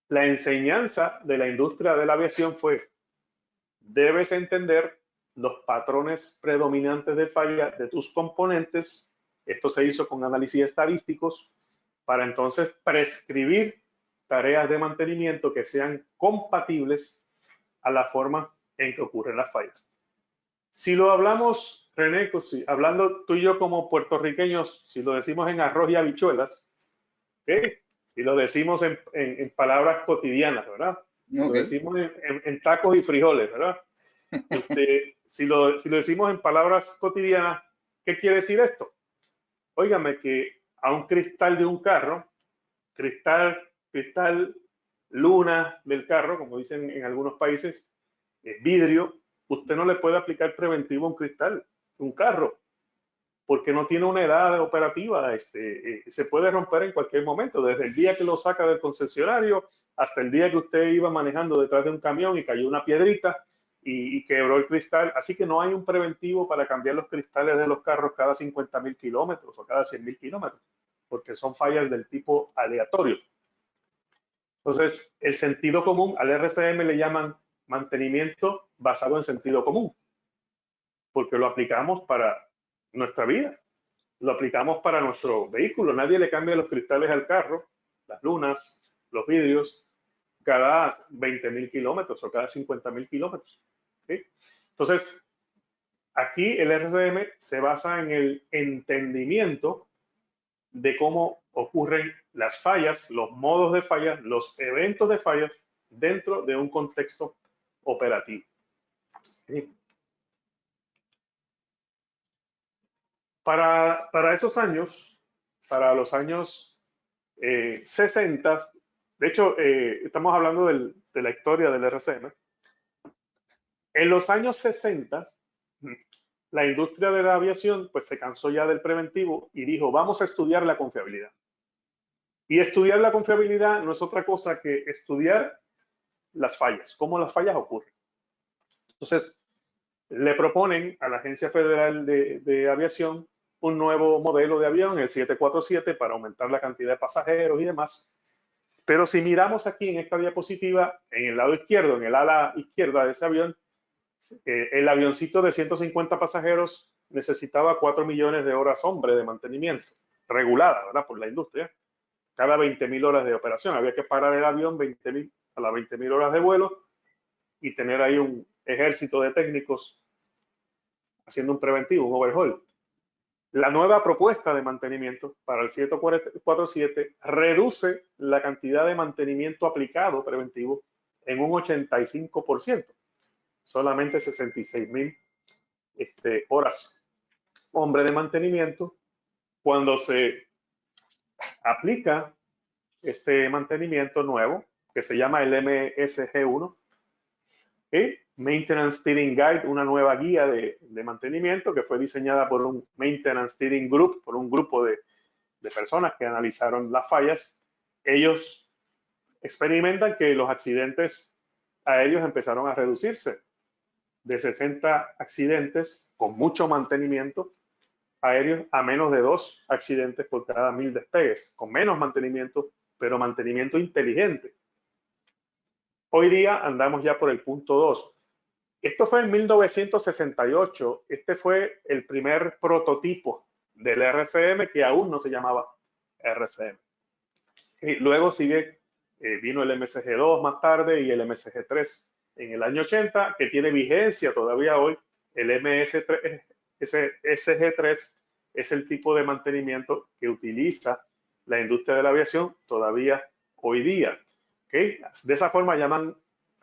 la enseñanza de la industria de la aviación fue, debes entender los patrones predominantes de falla de tus componentes. Esto se hizo con análisis estadísticos para entonces prescribir tareas de mantenimiento que sean compatibles a la forma en que ocurren las fallas. Si lo hablamos, René, hablando tú y yo como puertorriqueños, si lo decimos en arroz y habichuelas, ¿okay? Si lo decimos en palabras cotidianas, ¿verdad? Si lo decimos en tacos y frijoles, ¿verdad? Si lo decimos en palabras cotidianas, ¿qué quiere decir esto? Óigame que a un cristal de un carro, cristal luna del carro, como dicen en algunos países, es vidrio, usted no le puede aplicar preventivo a un cristal, un carro, porque no tiene una edad operativa, se puede romper en cualquier momento, desde el día que lo saca del concesionario hasta el día que usted iba manejando detrás de un camión y cayó una piedrita y quebró el cristal. Así que no hay un preventivo para cambiar los cristales de los carros cada 50.000 kilómetros o cada 100.000 kilómetros, porque son fallas del tipo aleatorio. Entonces, el sentido común, al RCM le llaman mantenimiento basado en sentido común, porque lo aplicamos para nuestra vida, lo aplicamos para nuestro vehículo. Nadie le cambia los cristales al carro, las lunas, los vidrios, cada 20.000 kilómetros o cada 50.000 kilómetros. ¿Sí? Entonces, aquí el RCM se basa en el entendimiento de cómo ocurren las fallas, los modos de fallas, los eventos de fallas dentro de un contexto operativo. ¿Sí? Para esos años, para los años 60, de hecho, estamos hablando de la historia del RCM, En los años 60, la industria de la aviación pues se cansó ya del preventivo y dijo, vamos a estudiar la confiabilidad. Y estudiar la confiabilidad no es otra cosa que estudiar las fallas, cómo las fallas ocurren. Entonces, le proponen a la Agencia Federal de Aviación un nuevo modelo de avión, el 747, para aumentar la cantidad de pasajeros y demás. Pero si miramos aquí en esta diapositiva, en el lado izquierdo, en el ala izquierda de ese avión, el avioncito de 150 pasajeros necesitaba 4 millones de horas hombre de mantenimiento, regulada, ¿verdad? Por la industria. Cada 20.000 horas de operación. Había que parar el avión a las 20.000 horas de vuelo y tener ahí un ejército de técnicos haciendo un preventivo, un overhaul. La nueva propuesta de mantenimiento para el 747 reduce la cantidad de mantenimiento aplicado preventivo en un 85%, solamente 66.000 horas hombre de mantenimiento. Cuando se aplica este mantenimiento nuevo, que se llama el MSG1, Maintenance Steering Guide, una nueva guía de mantenimiento que fue diseñada por un Maintenance Steering Group, por un grupo de personas que analizaron las fallas. Ellos experimentan que los accidentes aéreos empezaron a reducirse de 60 accidentes con mucho mantenimiento aéreo a menos de 2 accidentes por cada 1000 despegues, con menos mantenimiento, pero mantenimiento inteligente. Hoy día andamos ya por el punto 2. Esto fue en 1968. Este fue el primer prototipo del RCM, que aún no se llamaba RCM. Y luego vino el MSG2 más tarde y el MSG3 en el año 80, que tiene vigencia todavía hoy. El MSG3 es el tipo de mantenimiento que utiliza la industria de la aviación todavía hoy día. ¿Okay? De esa forma llaman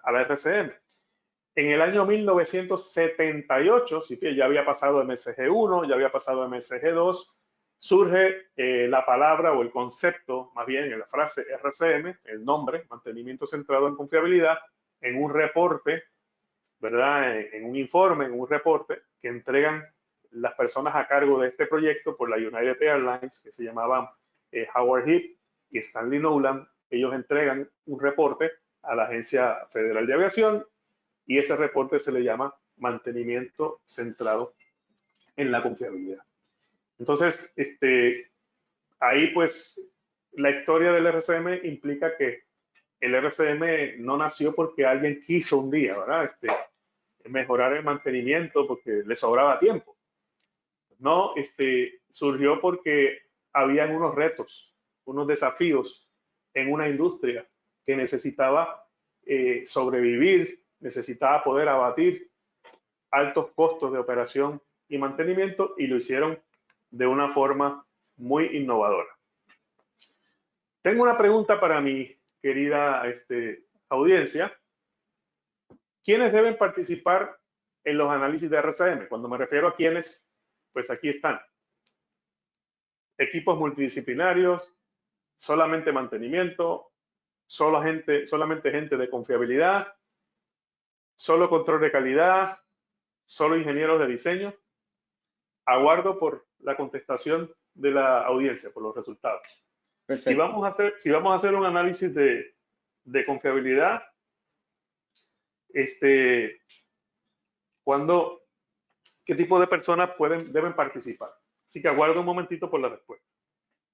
a la RCM. En el año 1978, sí que ya había pasado MSG1, ya había pasado MSG2, surge la palabra o el concepto, más bien en la frase RCM, el nombre, mantenimiento centrado en confiabilidad, en un reporte, ¿verdad? En un informe, en un reporte que entregan las personas a cargo de este proyecto por la United Airlines, que se llamaban Howard Heep y Stanley Nolan. Ellos entregan un reporte a la Agencia Federal de Aviación y ese reporte se le llama mantenimiento centrado en la confiabilidad. Entonces, ahí pues la historia del RCM implica que el RCM no nació porque alguien quiso un día, ¿verdad? Mejorar el mantenimiento porque le sobraba tiempo. No, surgió porque habían unos retos, unos desafíos en una industria que necesitaba sobrevivir, necesitaba poder abatir altos costos de operación y mantenimiento, y lo hicieron de una forma muy innovadora. Tengo una pregunta para mi querida audiencia. ¿Quiénes deben participar en los análisis de RCM? Cuando me refiero a quiénes, pues aquí están. Equipos multidisciplinarios, solamente mantenimiento, solamente gente de confiabilidad, solo control de calidad, solo ingenieros de diseño. Aguardo por la contestación de la audiencia, por los resultados. Si vamos a hacer un análisis de confiabilidad, ¿qué tipo de personas deben participar? Así que aguardo un momentito por la respuesta.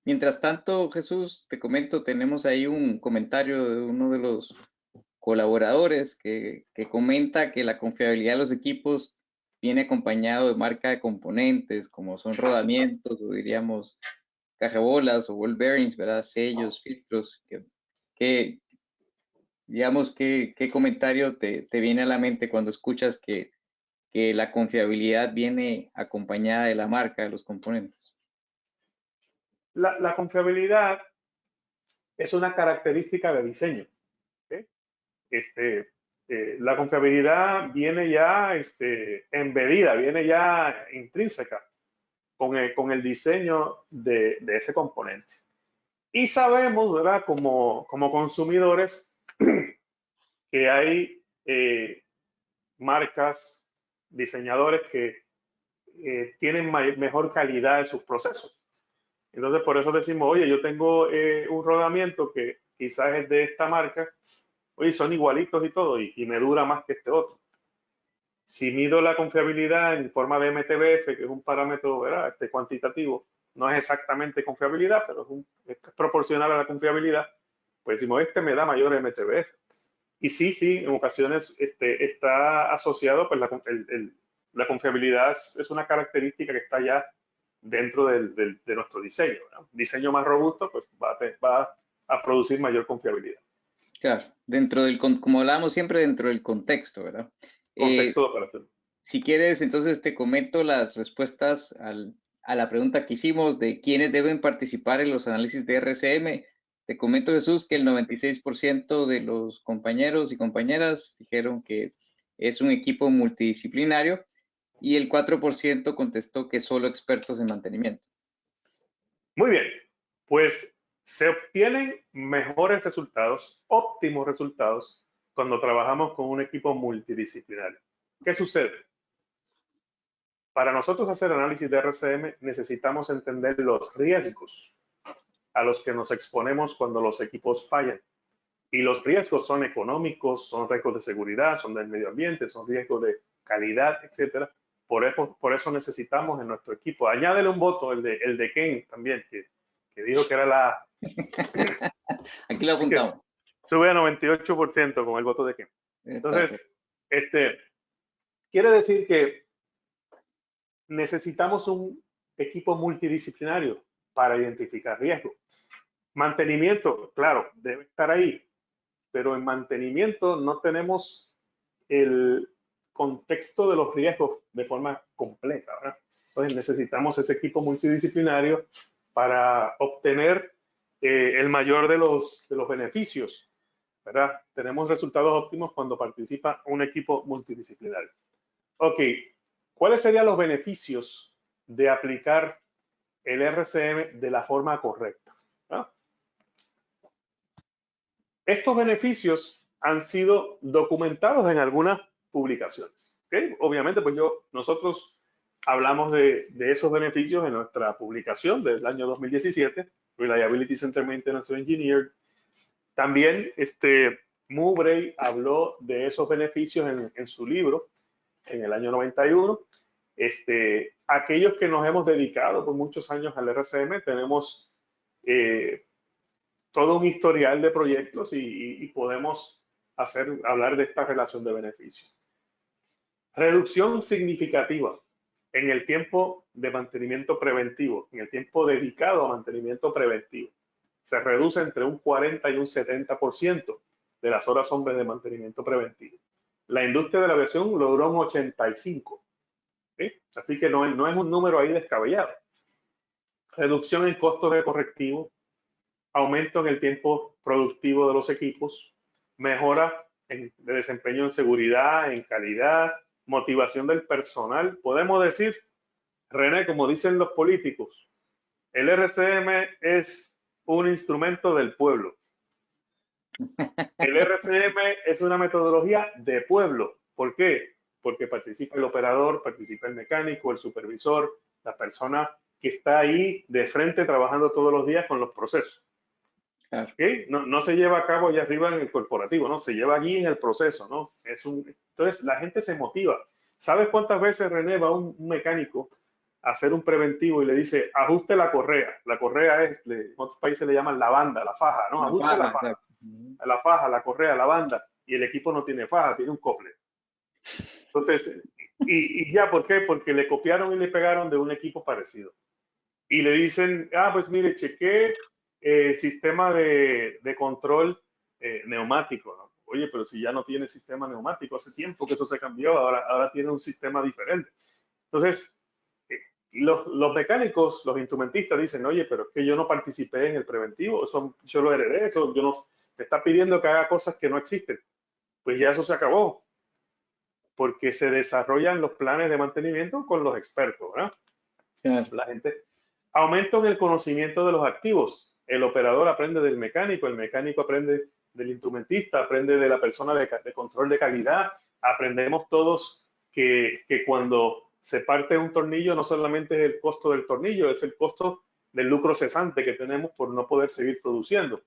Mientras tanto, Jesús, te comento, tenemos ahí un comentario de uno de los colaboradores que comenta que la confiabilidad de los equipos viene acompañado de marca de componentes, como son rodamientos, o diríamos cajebolas o ball bearings, ¿verdad? Sellos, filtros. Digamos, ¿qué comentario te viene a la mente cuando escuchas que la confiabilidad viene acompañada de la marca de los componentes? La confiabilidad es una característica de diseño. ¿Okay? La confiabilidad viene ya embebida, viene ya intrínseca con el diseño de ese componente. Y sabemos, ¿verdad? Como consumidores, que hay marcas, diseñadores que tienen mejor calidad en sus procesos. Entonces, por eso decimos, oye, yo tengo un rodamiento que quizás es de esta marca, oye, son igualitos y todo, y me dura más que este otro. Si mido la confiabilidad en forma de MTBF, que es un parámetro, ¿verdad?, cuantitativo, no es exactamente confiabilidad, pero es proporcional a la confiabilidad, pues decimos, este me da mayor MTBF. Y sí, en ocasiones está asociado, pues la confiabilidad es una característica que está ya dentro de nuestro diseño, ¿verdad? Un diseño más robusto, pues va a producir mayor confiabilidad. Claro, como hablábamos siempre, dentro del contexto, ¿verdad? Contexto de operación. Si quieres, entonces te comento las respuestas a la pregunta que hicimos de quiénes deben participar en los análisis de RCM. Te comento, Jesús, que el 96% de los compañeros y compañeras dijeron que es un equipo multidisciplinario y el 4% contestó que solo expertos en mantenimiento. Muy bien, pues se obtienen mejores resultados, óptimos resultados, cuando trabajamos con un equipo multidisciplinario. ¿Qué sucede? Para nosotros hacer análisis de RCM necesitamos entender los riesgos a los que nos exponemos cuando los equipos fallan. Y los riesgos son económicos, son riesgos de seguridad, son del medio ambiente, son riesgos de calidad, etcétera. Por eso necesitamos en nuestro equipo. Añádele un voto, el de Ken también, que dijo que era la... Aquí lo apuntamos. Sube a 98% con el voto de Ken. Entonces, quiere decir que necesitamos un equipo multidisciplinario para identificar riesgos. Mantenimiento, claro, debe estar ahí, pero en mantenimiento no tenemos el contexto de los riesgos de forma completa, ¿verdad? Entonces necesitamos ese equipo multidisciplinario para obtener el mayor de los beneficios, ¿verdad? Tenemos resultados óptimos cuando participa un equipo multidisciplinario. Ok, ¿cuáles serían los beneficios de aplicar el RCM de la forma correcta? ¿No? Estos beneficios han sido documentados en algunas publicaciones. ¿Okay? Obviamente, pues nosotros hablamos de esos beneficios en nuestra publicación del año 2017, Reliability Center Maintenance Engineer. También Mowbray habló de esos beneficios en su libro en el año 91. Aquellos que nos hemos dedicado por muchos años al RCM tenemos todo un historial de proyectos y podemos hablar de esta relación de beneficio. Reducción significativa en el tiempo de mantenimiento preventivo, en el tiempo dedicado a mantenimiento preventivo. Se reduce entre un 40 y un 70% de las horas hombres de mantenimiento preventivo. La industria de la aviación logró un 85%. ¿Sí? Así que no es un número ahí descabellado. Reducción en costos de correctivo, aumento en el tiempo productivo de los equipos, mejora de desempeño en seguridad, en calidad, motivación del personal. Podemos decir, René, como dicen los políticos, el RCM es un instrumento del pueblo. El RCM es una metodología de pueblo. ¿Por qué? Porque participa el operador, participa el mecánico, el supervisor, la persona que está ahí de frente trabajando todos los días con los procesos. Claro. ¿Okay? No se lleva a cabo allá arriba en el corporativo, ¿no? Se lleva allí en el proceso, ¿no? Entonces la gente se motiva. ¿Sabes cuántas veces, René, va un mecánico a hacer un preventivo y le dice, ajuste la correa? La correa en otros países le llaman la banda, la faja, ¿no? Ajuste la faja. La faja, la correa, la banda. Y el equipo no tiene faja, tiene un cople. Entonces, y ya, ¿por qué? Porque le copiaron y le pegaron de un equipo parecido. Y le dicen, pues mire, chequé sistema de control neumático, ¿no? Oye, pero si ya no tiene sistema neumático, hace tiempo que eso se cambió, ahora tiene un sistema diferente. Entonces, los mecánicos, los instrumentistas dicen, oye, pero es que yo no participé en el preventivo, eso yo lo heredé, eso yo no, te está pidiendo que haga cosas que no existen. Pues ya eso se acabó, porque se desarrollan los planes de mantenimiento con los expertos, ¿verdad? Claro. La gente aumento en el conocimiento de los activos. El operador aprende del mecánico, el mecánico aprende del instrumentista, aprende de la persona de control de calidad, aprendemos todos que cuando se parte un tornillo no solamente es el costo del tornillo, es el costo del lucro cesante que tenemos por no poder seguir produciendo.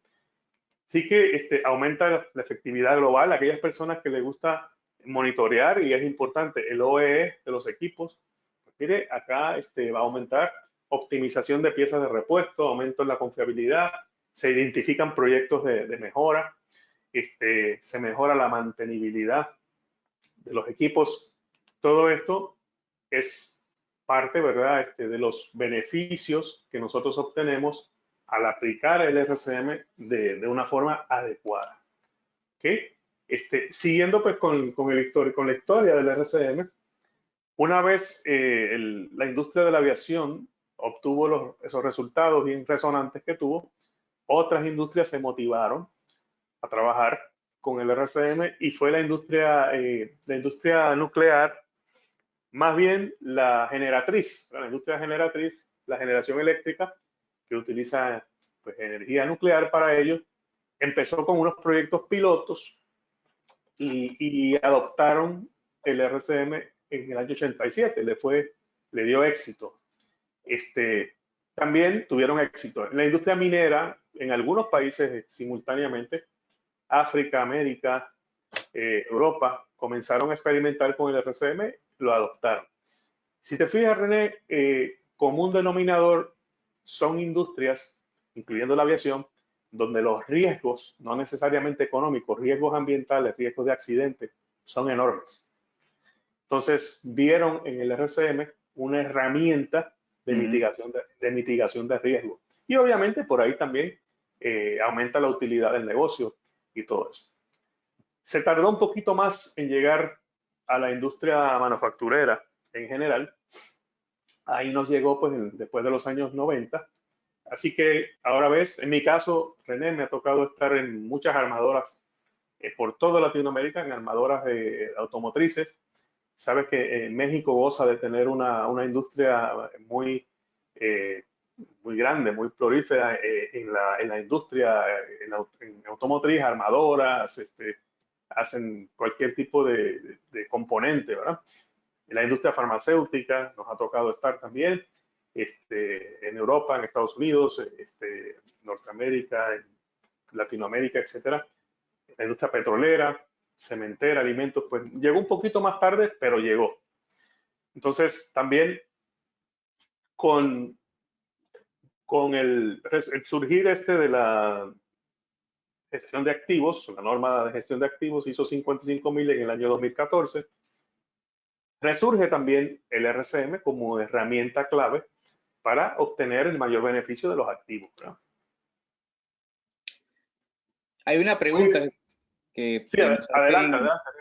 Sí que aumenta la efectividad global. Aquellas personas que les gusta monitorear, y es importante, el OEE de los equipos, pues mire, acá va a aumentar optimización de piezas de repuesto, aumento en la confiabilidad, se identifican proyectos de mejora, se mejora la mantenibilidad de los equipos. Todo esto es parte, ¿verdad?, de los beneficios que nosotros obtenemos al aplicar el RCM de una forma adecuada. ¿Okay? Siguiendo pues con la historia del RCM, una vez la industria de la aviación obtuvo esos resultados bien resonantes que tuvo, otras industrias se motivaron a trabajar con el RCM y fue la industria nuclear, más bien la industria generatriz, la generación eléctrica, que utiliza pues, energía nuclear para ello, empezó con unos proyectos pilotos y adoptaron el RCM en el año 87, le dio éxito. También tuvieron éxito en la industria minera en algunos países simultáneamente, África, América, Europa, comenzaron a experimentar con el RCM, lo adoptaron. Si te fijas, René, común denominador son industrias, incluyendo la aviación, donde los riesgos, no necesariamente económicos, riesgos ambientales, riesgos de accidente, son enormes. Entonces, vieron en el RCM una herramienta de mitigación de riesgo. Y obviamente por ahí también aumenta la utilidad del negocio y todo eso. Se tardó un poquito más en llegar a la industria manufacturera en general. Ahí nos llegó pues después de los años 90. Así que ahora ves, en mi caso, René, me ha tocado estar en muchas armadoras por toda Latinoamérica, en armadoras automotrices. Sabes que México goza de tener una industria muy, muy grande, muy prolífera en la industria, en automotriz, armadoras, hacen cualquier tipo de componente, ¿verdad? En la industria farmacéutica nos ha tocado estar también, en Europa, en Estados Unidos, Norteamérica, en Latinoamérica, etcétera. En la industria petrolera, cementera, alimentos, pues llegó un poquito más tarde, pero llegó. Entonces, también con el surgir de la gestión de activos, la norma de gestión de activos ISO 55000 en el año 2014, resurge también el RCM como herramienta clave para obtener el mayor beneficio de los activos, ¿verdad? Hay una pregunta que, sí, adelante.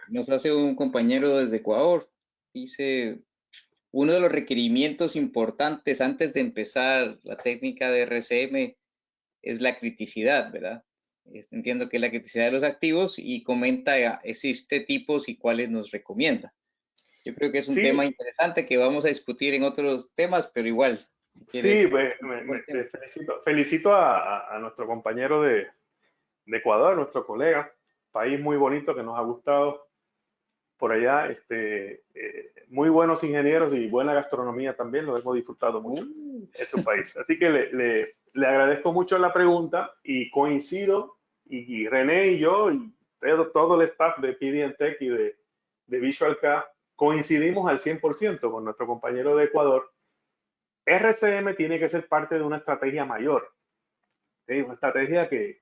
Nos hace un compañero desde Ecuador. Dice, uno de los requerimientos importantes antes de empezar la técnica de RCM es la criticidad, ¿verdad? Entiendo que es la criticidad de los activos y comenta, existe tipos y cuáles nos recomienda. Yo creo que es un tema interesante que vamos a discutir en otros temas, pero igual. Si quieres, sí, felicito a nuestro compañero de Ecuador, nuestro colega, país muy bonito que nos ha gustado por allá, muy buenos ingenieros y buena gastronomía también, lo hemos disfrutado mucho en su país. Así que le agradezco mucho la pregunta y coincido, y René y yo, y todo el staff de PDN-Tech y de Visual-K, coincidimos al 100% con nuestro compañero de Ecuador. RCM tiene que ser parte de una estrategia mayor. Es una estrategia que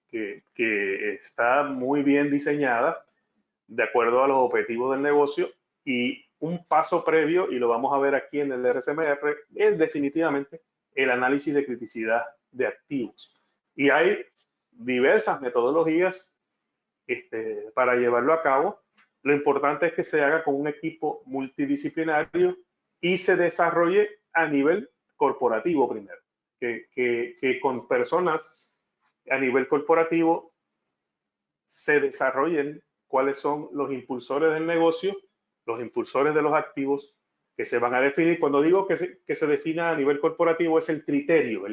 está muy bien diseñada de acuerdo a los objetivos del negocio, y un paso previo, y lo vamos a ver aquí en el RCMR, es definitivamente el análisis de criticidad de activos. Y hay diversas metodologías para llevarlo a cabo. Lo importante es que se haga con un equipo multidisciplinario y se desarrolle a nivel corporativo primero, que con personas a nivel corporativo se desarrollen cuáles son los impulsores del negocio, los impulsores de los activos que se van a definir. Cuando digo que se defina a nivel corporativo, es el criterio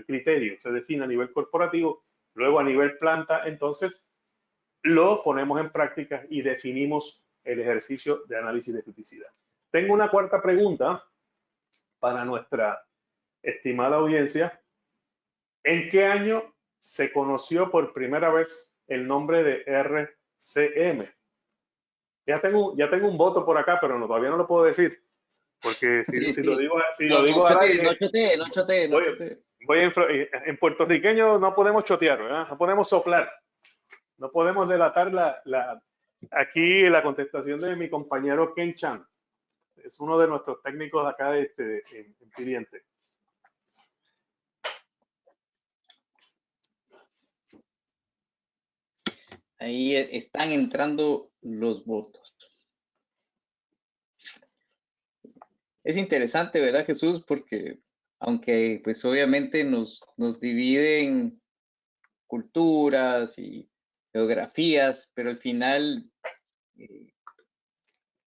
se define a nivel corporativo, luego a nivel planta, entonces lo ponemos en práctica y definimos el ejercicio de análisis de criticidad. Tengo una cuarta pregunta para nuestra estimada audiencia. ¿En qué año se conoció por primera vez el nombre de RCM? Ya tengo un voto por acá, pero todavía no lo puedo decir, porque Sí, si lo sí. digo, No, no al chotee, no aire, chotee, no chotee, no voy, chotee. en puertorriqueño no podemos chotear, ¿verdad? No podemos soplar, no podemos delatar aquí la contestación de mi compañero Ken Chan. Es uno de nuestros técnicos acá en Piriente. Ahí están entrando los votos. Es interesante, ¿verdad, Jesús? Porque aunque pues obviamente nos dividen culturas y geografías, pero al final eh,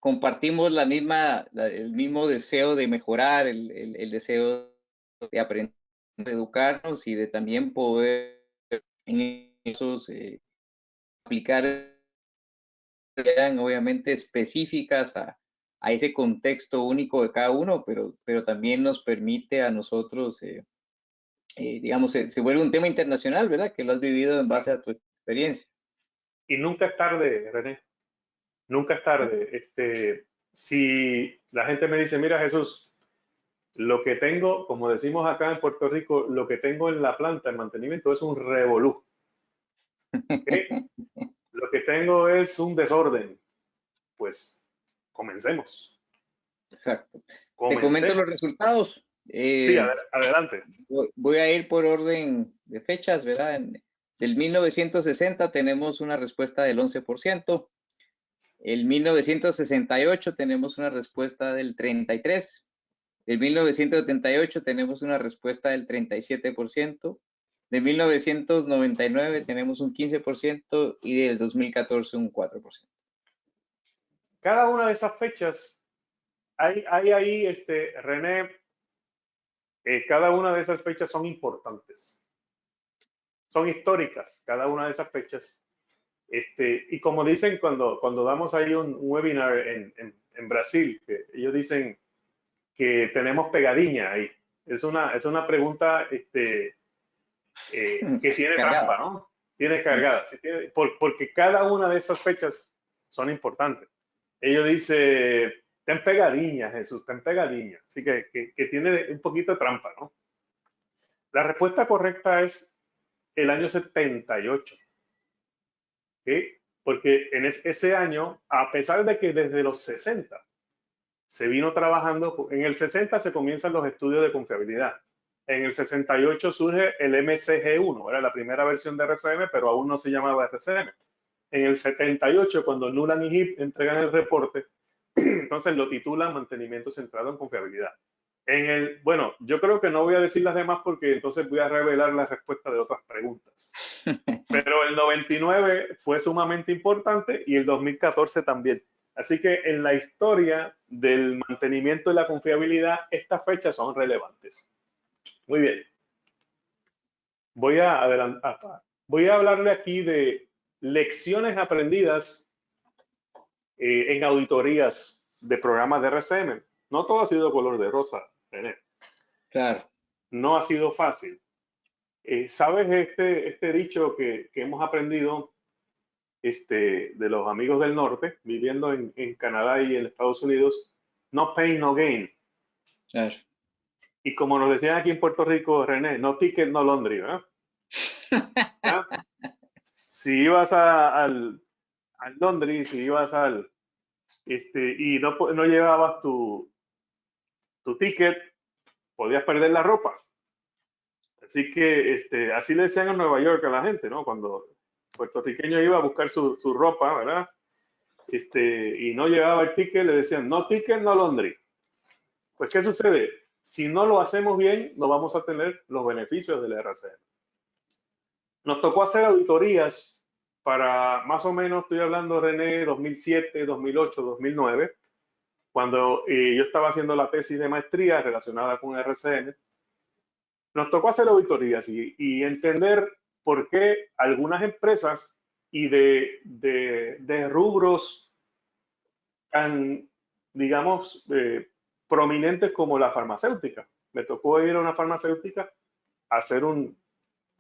compartimos el mismo deseo de mejorar, el deseo de aprender, de educarnos y de también poder en esos aplicar obviamente específicas a ese contexto único de cada uno, pero también nos permite a nosotros, digamos, se vuelve un tema internacional, ¿verdad? Que lo has vivido en base a tu experiencia. Y nunca es tarde, René, nunca es tarde. Si la gente me dice, mira Jesús, lo que tengo, como decimos acá en Puerto Rico, lo que tengo en la planta, en mantenimiento, es un revolú. ¿Okay? Lo que tengo es un desorden. Pues comencemos. Exacto. Te comento los Comencemos. resultados. Sí, adelante. Voy a ir por orden de fechas, ¿verdad? Del 1960 tenemos una respuesta del 11%. El 1968 tenemos una respuesta del 33%. Del 1978 tenemos una respuesta del 37%. De 1999 tenemos un 15% y del 2014 un 4%. Cada una de esas fechas, hay ahí, René, cada una de esas fechas son importantes. Son históricas, cada una de esas fechas. Y como dicen cuando damos ahí un webinar en Brasil, que ellos dicen que tenemos pegadiña ahí. Es una pregunta que tiene trampa, Cargada. ¿no? Tiene cargada, ¿sí? Porque cada una de esas fechas son importantes. Ellos dicen, ten pegadiña, Jesús, ten pegadiña. Así que tiene un poquito de trampa, ¿no? La respuesta correcta es el año 78. ¿Sí? Porque en ese año, a pesar de que desde los 60 se vino trabajando, en el 60 se comienzan los estudios de confiabilidad. En el 68 surge el MCG1, era la primera versión de RCM, pero aún no se llamaba RCM. En el 78, cuando Nuland y Heap entregan el reporte, entonces lo titulan Mantenimiento Centrado en Confiabilidad. Bueno, yo creo que no voy a decir las demás porque entonces voy a revelar la respuesta de otras preguntas. Pero el 99 fue sumamente importante y el 2014 también. Así que en la historia del mantenimiento y la confiabilidad, estas fechas son relevantes. Muy bien. Voy a hablarle aquí de lecciones aprendidas en auditorías de programas de RCM. No todo ha sido color de rosa, René. Claro. No ha sido fácil. ¿Sabes este dicho que hemos aprendido de los amigos del norte, viviendo en Canadá y en Estados Unidos? No pain, no gain. Claro. Y como nos decían aquí en Puerto Rico, René, no ticket, no laundry, ¿verdad? ¿Ah? Si ibas al laundry, si ibas y no llevabas tu ticket, podías perder la ropa. Así que así le decían en Nueva York a la gente, ¿no? Cuando puertorriqueño iba a buscar su ropa, ¿verdad? Y no llevaba el ticket, le decían, no ticket, no laundry. Pues, ¿qué sucede? Si no lo hacemos bien, no vamos a tener los beneficios del RCM. Nos tocó hacer auditorías para más o menos, estoy hablando, René, 2007, 2008, 2009, cuando yo estaba haciendo la tesis de maestría relacionada con RCM. Nos tocó hacer auditorías y entender por qué algunas empresas y de rubros tan, digamos, prominentes como la farmacéutica. Me tocó ir a una farmacéutica a hacer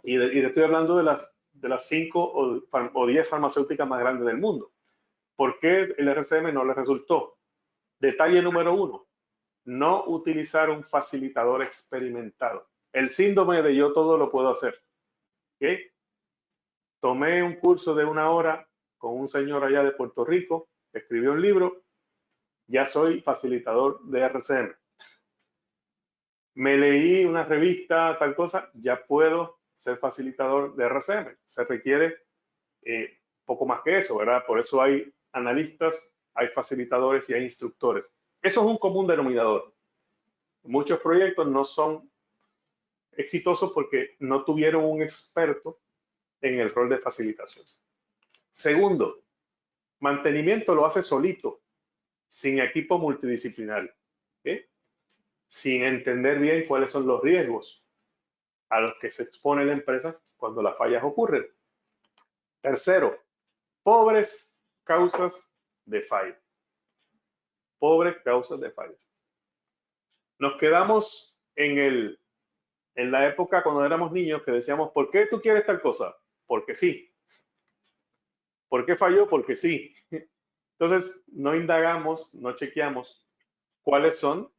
y le estoy hablando de las 5 o 10 farmacéuticas más grandes del mundo. ¿Por qué el RCM no le resultó? Detalle número 1, no utilizar un facilitador experimentado. El síndrome de yo todo lo puedo hacer. ¿Okay? Tomé un curso de 1 hora con un señor allá de Puerto Rico, escribió un libro, ya soy facilitador de RCM. Me leí una revista, tal cosa, ya puedo ser facilitador de RCM. Se requiere poco más que eso, ¿verdad? Por eso hay analistas, hay facilitadores y hay instructores. Eso es un común denominador. Muchos proyectos no son exitosos porque no tuvieron un experto en el rol de facilitación. Segundo, mantenimiento lo hace solito, sin equipo multidisciplinario, ¿okay? Sin entender bien cuáles son los riesgos a los que se expone la empresa cuando las fallas ocurren. Tercero, pobres causas de falla. Pobres causas de falla. Nos quedamos en la época cuando éramos niños que decíamos, ¿por qué tú quieres tal cosa? Porque sí. ¿Por qué falló? Porque sí. Entonces, no indagamos, no chequeamos cuáles son,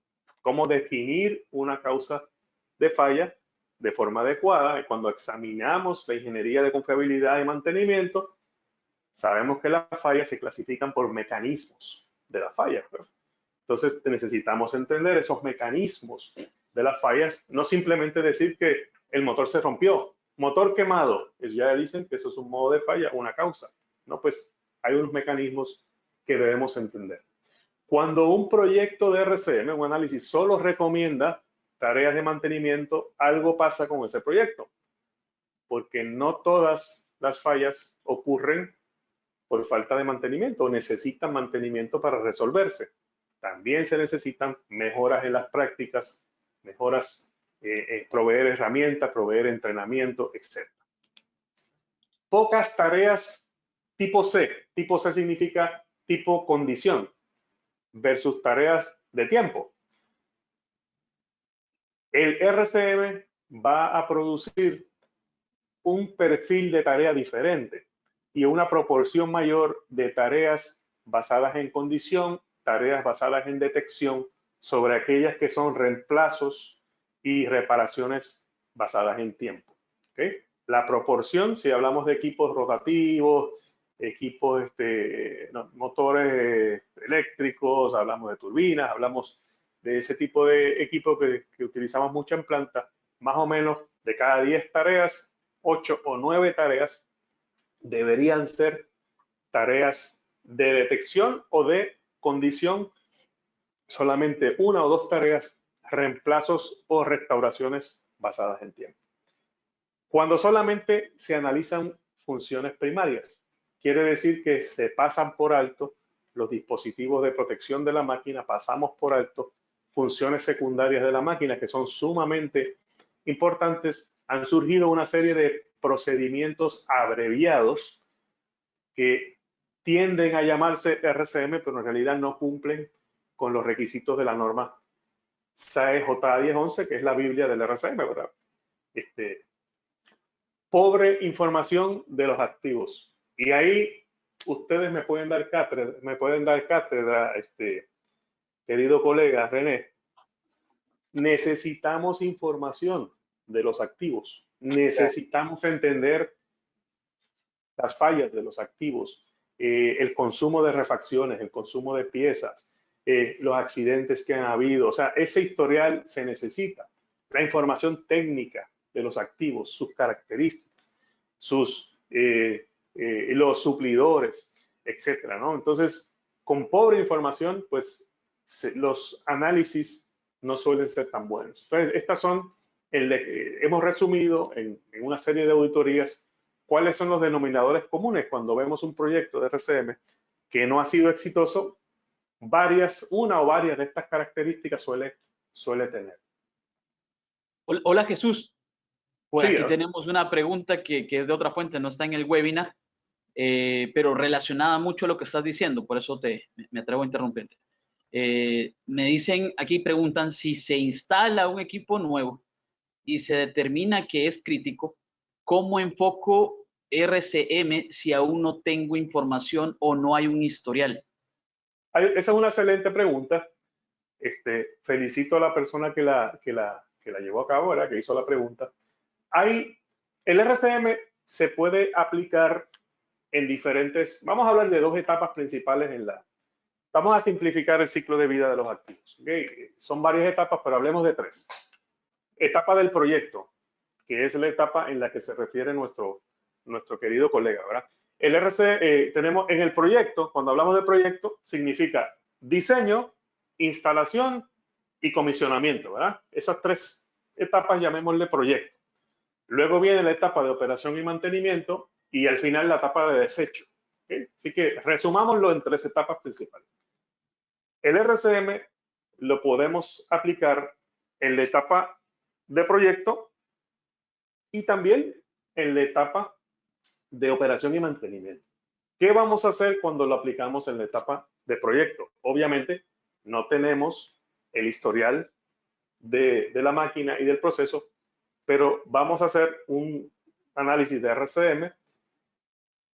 cómo definir una causa de falla de forma adecuada. Y cuando examinamos la ingeniería de confiabilidad y mantenimiento, sabemos que las fallas se clasifican por mecanismos de las fallas. Entonces, necesitamos entender esos mecanismos de las fallas, no simplemente decir que el motor se rompió, motor quemado, ya dicen que eso es un modo de falla, una causa. No, pues hay unos mecanismos que debemos entender. Cuando un proyecto de RCM, un análisis, solo recomienda tareas de mantenimiento, algo pasa con ese proyecto, porque no todas las fallas ocurren por falta de mantenimiento o necesitan mantenimiento para resolverse. También se necesitan mejoras en las prácticas, mejoras, proveer herramientas, proveer entrenamiento, etc. Pocas tareas tipo C. Tipo C significa tipo condición versus tareas de tiempo. El RCM va a producir un perfil de tarea diferente y una proporción mayor de tareas basadas en condición, tareas basadas en detección, sobre aquellas que son reemplazos y reparaciones basadas en tiempo. ¿Okay? La proporción, si hablamos de equipos rotativos, equipos, motores eléctricos, hablamos de turbinas, hablamos de ese tipo de equipos que utilizamos mucho en planta, más o menos de cada 10 tareas, 8 o 9 tareas deberían ser tareas de detección o de condición, solamente 1 o 2 tareas, reemplazos o restauraciones basadas en tiempo. Cuando solamente se analizan funciones primarias, quiere decir que se pasan por alto los dispositivos de protección de la máquina, pasamos por alto funciones secundarias de la máquina que son sumamente importantes. Han surgido una serie de procedimientos abreviados que tienden a llamarse RCM, pero en realidad no cumplen con los requisitos de la norma SAE J1011, que es la Biblia del RCM, ¿verdad? Pobre información de los activos. Y ahí ustedes me pueden dar cátedra, querido colega René. Necesitamos información de los activos. Necesitamos entender las fallas de los activos, el consumo de refacciones, el consumo de piezas, los accidentes que han habido. O sea, ese historial se necesita. La información técnica de los activos, sus características, los suplidores, etcétera, ¿no? Entonces, con pobre información, pues los análisis no suelen ser tan buenos. Entonces, estas son, hemos resumido en una serie de auditorías cuáles son los denominadores comunes cuando vemos un proyecto de RCM que no ha sido exitoso. Una o varias de estas características suele tener. Hola Jesús, por Sí, aquí tenemos una pregunta que es de otra fuente, no está en el webinar. pero relacionada mucho a lo que estás diciendo, por eso me atrevo a interrumpirte. Me dicen, aquí preguntan si se instala un equipo nuevo y se determina que es crítico, ¿cómo enfoco RCM si aún no tengo información o no hay un historial? Esa es una excelente pregunta. Felicito a la persona que la llevó a cabo, ¿verdad? Que hizo la pregunta. El RCM se puede aplicar en diferentes, vamos a hablar de dos etapas principales vamos a simplificar el ciclo de vida de los activos. ¿Okay? Son varias etapas, pero hablemos de tres. Etapa del proyecto, que es la etapa en la que se refiere nuestro querido colega, ¿verdad? El RC, tenemos en el proyecto, cuando hablamos de proyecto, significa diseño, instalación y comisionamiento, ¿verdad? Esas tres etapas llamémosle proyecto. Luego viene la etapa de operación y mantenimiento y al final la etapa de desecho. ¿Okay? Así que resumámoslo en tres etapas principales. El RCM lo podemos aplicar en la etapa de proyecto y también en la etapa de operación y mantenimiento. ¿Qué vamos a hacer cuando lo aplicamos en la etapa de proyecto? Obviamente no tenemos el historial de la máquina y del proceso, pero vamos a hacer un análisis de RCM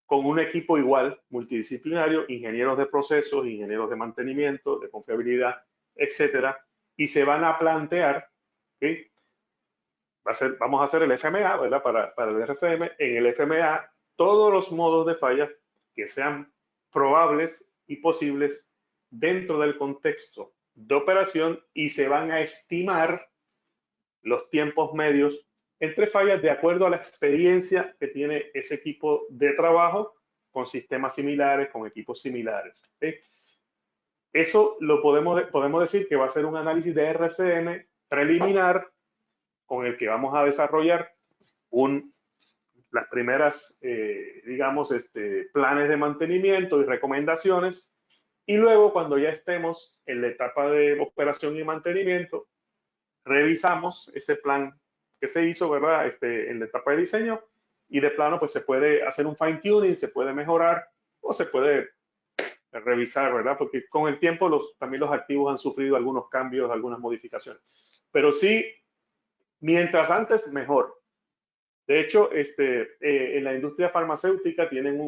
con un equipo igual, multidisciplinario, ingenieros de procesos, ingenieros de mantenimiento, de confiabilidad, etcétera, y se van a plantear, ¿sí? Vamos a hacer el FMA, ¿verdad? Para el RCM. En el FMA, todos los modos de fallas que sean probables y posibles dentro del contexto de operación y se van a estimar los tiempos medios entre fallas de acuerdo a la experiencia que tiene ese equipo de trabajo con sistemas similares, con equipos similares. ¿Okay? Eso lo podemos decir que va a ser un análisis de RCM preliminar con el que vamos a desarrollar las primeras, digamos, planes de mantenimiento y recomendaciones. Y luego, cuando ya estemos en la etapa de operación y mantenimiento, revisamos ese plan que se hizo, ¿verdad? En la etapa de diseño y de plano, pues se puede hacer un fine tuning, se puede mejorar o se puede revisar, ¿verdad? Porque con el tiempo también los activos han sufrido algunos cambios, algunas modificaciones. Pero sí, mientras antes, mejor. De hecho, en la industria farmacéutica tienen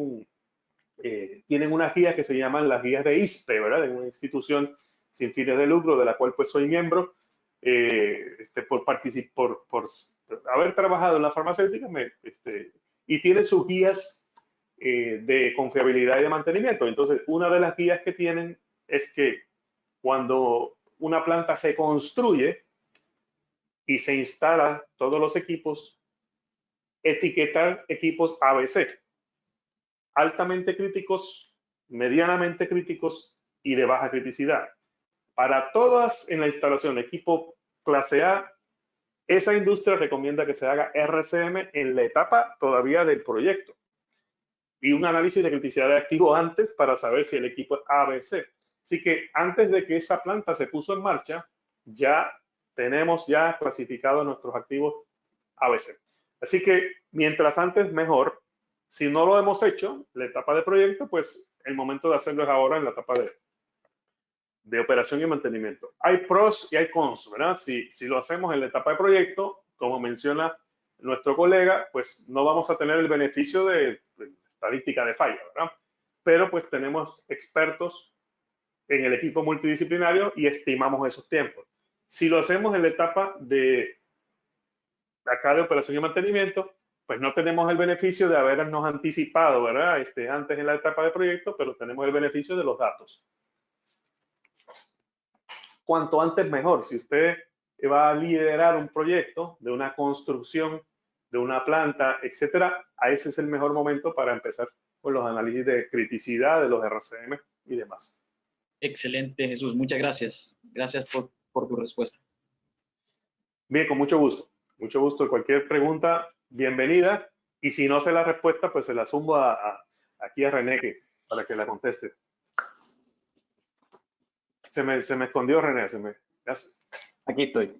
unas guías que se llaman las guías de ISPE, ¿verdad? De una institución sin fines de lucro, de la cual pues soy miembro, por haber trabajado en la farmacéutica, y tienen sus guías de confiabilidad y de mantenimiento. Entonces, una de las guías que tienen es que cuando una planta se construye y se instala todos los equipos, etiquetar equipos ABC, altamente críticos, medianamente críticos y de baja criticidad. Para todas en la instalación equipo clase A, esa industria recomienda que se haga RCM en la etapa todavía del proyecto y un análisis de criticidad de activo antes para saber si el equipo es ABC. Así que antes de que esa planta se puso en marcha, ya tenemos ya clasificados nuestros activos ABC. Así que mientras antes, mejor. Si no lo hemos hecho, la etapa de proyecto, pues el momento de hacerlo es ahora en la etapa de operación y mantenimiento. Hay pros y hay cons, ¿verdad? Si lo hacemos en la etapa de proyecto, como menciona nuestro colega, pues no vamos a tener el beneficio de estadística de falla, ¿verdad? Pero pues tenemos expertos en el equipo multidisciplinario y estimamos esos tiempos. Si lo hacemos en la etapa de acá de operación y mantenimiento, pues no tenemos el beneficio de habernos anticipado, ¿verdad? Antes en la etapa de proyecto, pero tenemos el beneficio de los datos. Cuanto antes mejor. Si usted va a liderar un proyecto de una construcción, de una planta, etcétera, a ese es el mejor momento para empezar con los análisis de criticidad de los RCM y demás. Excelente, Jesús. Muchas gracias. Gracias por tu respuesta. Bien, con mucho gusto. Mucho gusto. Cualquier pregunta, bienvenida. Y si no sé la respuesta, pues se la zumbo aquí a René para que la conteste. Se me escondió René. Aquí estoy.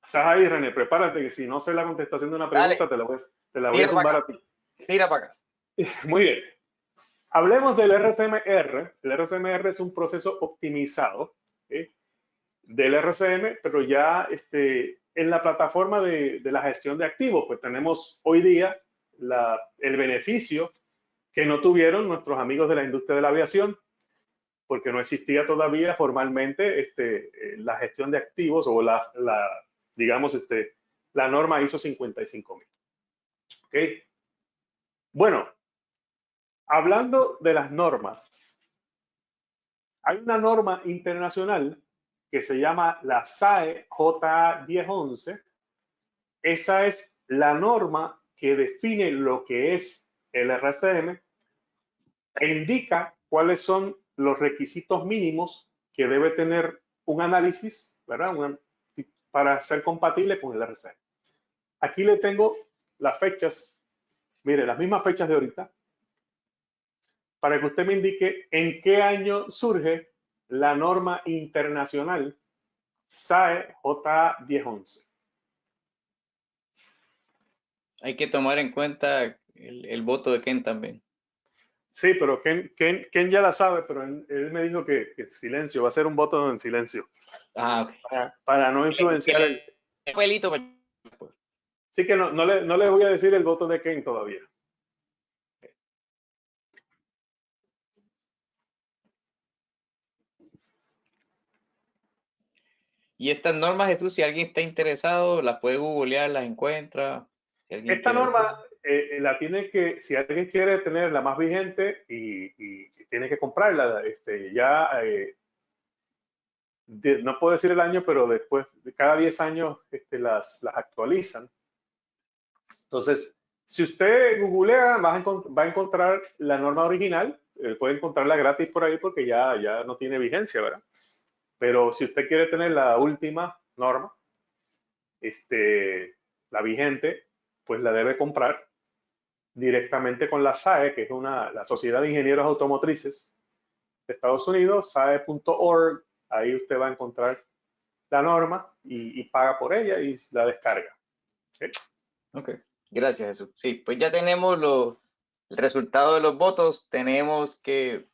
Estás ahí, René. Prepárate que si no sé la contestación de una pregunta, te la voy a zumbar a ti. Tira para acá. Muy bien. Hablemos del RCMR. El RCMR es un proceso optimizado, ¿okay?, del RCM, pero ya en la plataforma de la gestión de activos, pues tenemos hoy día el beneficio que no tuvieron nuestros amigos de la industria de la aviación, porque no existía todavía formalmente la gestión de activos o digamos, la norma ISO 55000. ¿Okay? Bueno, hablando de las normas, hay una norma internacional que se llama la SAE JA 1011. Esa es la norma que define lo que es el RCM e indica cuáles son los requisitos mínimos que debe tener un análisis, ¿verdad?, para ser compatible con el RCM. Aquí le tengo las fechas, mire, las mismas fechas de ahorita, para que usted me indique en qué año surge la norma internacional SAE JA 1011. Hay que tomar en cuenta el voto de Ken también. Sí, pero Ken ya la sabe, pero él me dijo que silencio, va a ser un voto en silencio. Ah, ok. Para no influenciar el... Sí que no le voy a decir el voto de Ken todavía. Y estas normas, Jesús, si alguien está interesado, las puede googlear, las encuentra. Si alguien Esta quiere... norma la tiene que, si alguien quiere tener la más vigente y tiene que comprarla, no puedo decir el año, pero después de cada 10 años las actualizan. Entonces, si usted googlea, va a encontrar la norma original, puede encontrarla gratis por ahí porque ya no tiene vigencia, ¿verdad? Pero si usted quiere tener la última norma, la vigente, pues la debe comprar directamente con la SAE, que es la Sociedad de Ingenieros Automotrices de Estados Unidos, sae.org. Ahí usted va a encontrar la norma y paga por ella y la descarga. ¿Okay? Ok, gracias, Jesús. Sí, pues ya tenemos el resultado de los votos. Tenemos que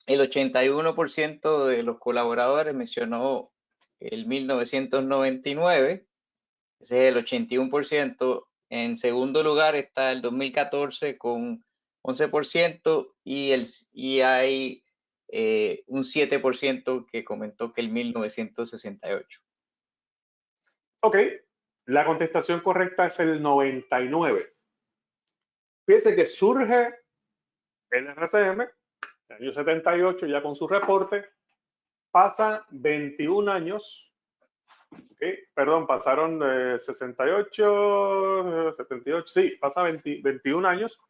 el 81% de los colaboradores mencionó el 1999. Ese es el 81%. En segundo lugar está el 2014 con 11% y hay un 7% que comentó que el 1968. Ok, la contestación correcta es el 99. Fíjense que surge el RCM en el año 78 ya con su reporte, pasa 21 años, okay, perdón, pasaron 68, 78, sí, pasa 21 años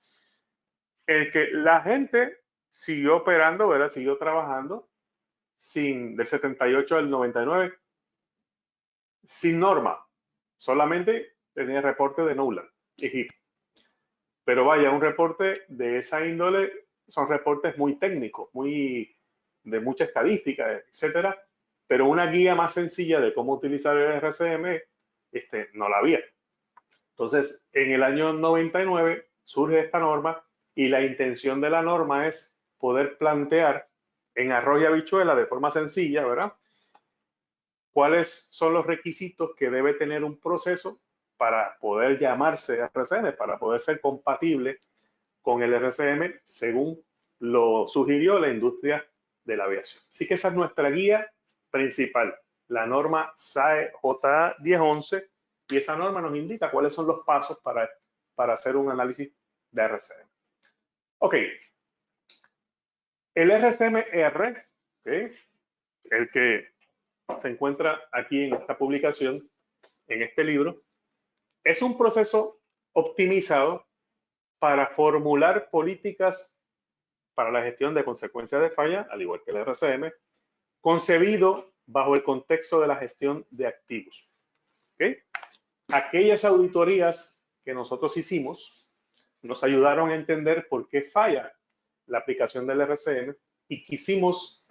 en que la gente siguió operando, ¿verdad? Siguió trabajando del 78 al 99 sin norma, solamente tenía reporte de NOLA y HIP. Pero vaya, un reporte de esa índole son reportes muy técnicos, de mucha estadística, etcétera, pero una guía más sencilla de cómo utilizar el RCM no la había. Entonces, en el año 99 surge esta norma y la intención de la norma es poder plantear en arroz y habichuela de forma sencilla, ¿verdad?, cuáles son los requisitos que debe tener un proceso para poder llamarse RCM, para poder ser compatible con el RCM según lo sugirió la industria de la aviación. Así que esa es nuestra guía principal, la norma SAE JA 1011, y esa norma nos indica cuáles son los pasos para hacer un análisis de RCM. Ok, el RCMR, ¿okay?, el que se encuentra aquí en esta publicación, en este libro, es un proceso optimizado para formular políticas para la gestión de consecuencias de falla, al igual que el RCM, concebido bajo el contexto de la gestión de activos. ¿Okay? Aquellas auditorías que nosotros hicimos nos ayudaron a entender por qué falla la aplicación del RCM y quisimos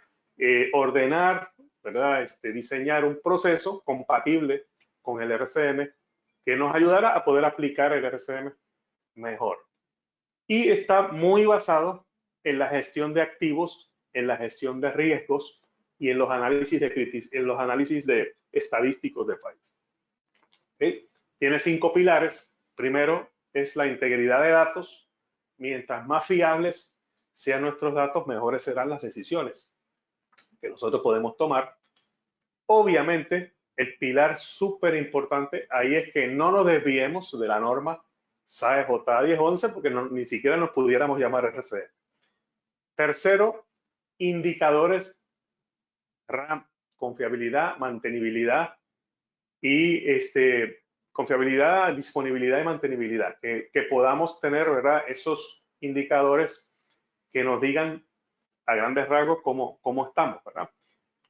ordenar, ¿verdad?, diseñar un proceso compatible con el RCM que nos ayudara a poder aplicar el RCM mejor. Y está muy basado en la gestión de activos, en la gestión de riesgos y en los análisis de estadísticos de fallas. ¿Okay? Tiene 5 pilares. Primero es la integridad de datos. Mientras más fiables sean nuestros datos, mejores serán las decisiones que nosotros podemos tomar. Obviamente, el pilar súper importante ahí es que no nos desviemos de la norma SAE J 1011 porque ni siquiera nos pudiéramos llamar RCE. Tercero, indicadores RAM, confiabilidad, mantenibilidad y confiabilidad, disponibilidad y mantenibilidad, que podamos tener, ¿verdad?, esos indicadores que nos digan a grandes rasgos cómo estamos, ¿verdad?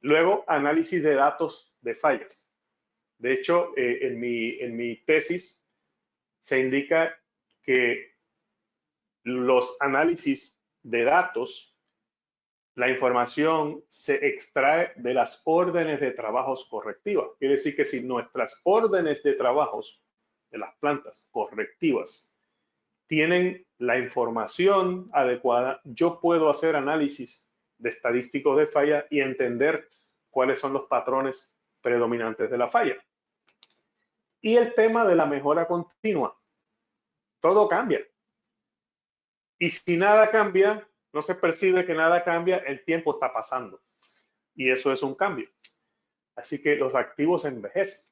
Luego, análisis de datos de fallas. De hecho, en mi tesis se indica que los análisis de datos, la información se extrae de las órdenes de trabajos correctivas. Quiere decir que si nuestras órdenes de trabajos de las plantas correctivas tienen la información adecuada, yo puedo hacer análisis de estadísticos de falla y entender cuáles son los patrones predominantes de la falla. Y el tema de la mejora continua. Todo cambia. Y si nada cambia, no se percibe que nada cambia, el tiempo está pasando. Y eso es un cambio. Así que los activos envejecen.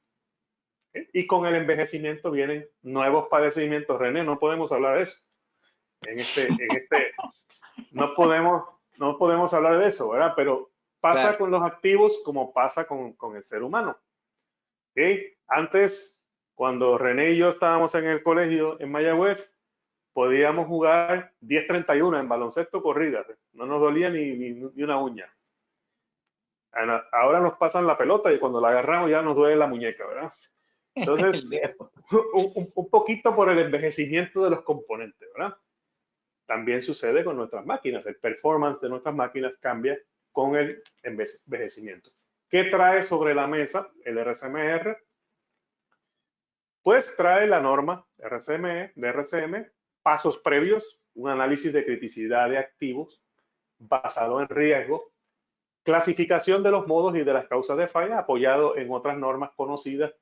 Y con el envejecimiento vienen nuevos padecimientos. René, no podemos hablar de eso. No podemos hablar de eso, ¿verdad? Pero pasa claro con los activos como pasa con el ser humano. ¿Okay? Antes, cuando René y yo estábamos en el colegio en Mayagüez, podíamos jugar 10-31 en baloncesto corrida. No nos dolía ni una uña. Ahora nos pasan la pelota y cuando la agarramos ya nos duele la muñeca, ¿verdad? Entonces, un poquito por el envejecimiento de los componentes, ¿verdad? También sucede con nuestras máquinas. El performance de nuestras máquinas cambia con el envejecimiento. ¿Qué trae sobre la mesa el RCMR? Pues trae la norma de RCM, pasos previos, un análisis de criticidad de activos basado en riesgo, clasificación de los modos y de las causas de falla apoyado en otras normas conocidas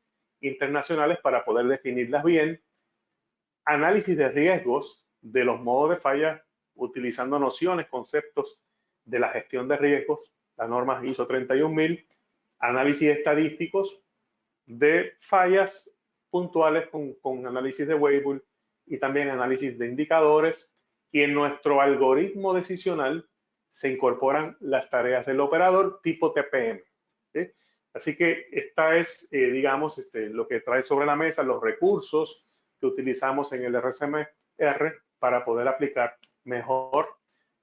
internacionales para poder definirlas bien, análisis de riesgos de los modos de falla utilizando nociones, conceptos de la gestión de riesgos, las normas ISO 31000, análisis estadísticos de fallas puntuales con análisis de Weibull y también análisis de indicadores, y en nuestro algoritmo decisional se incorporan las tareas del operador tipo TPM. ¿Sí? Así que esta es, digamos, lo que trae sobre la mesa los recursos que utilizamos en el RCMR para poder aplicar mejor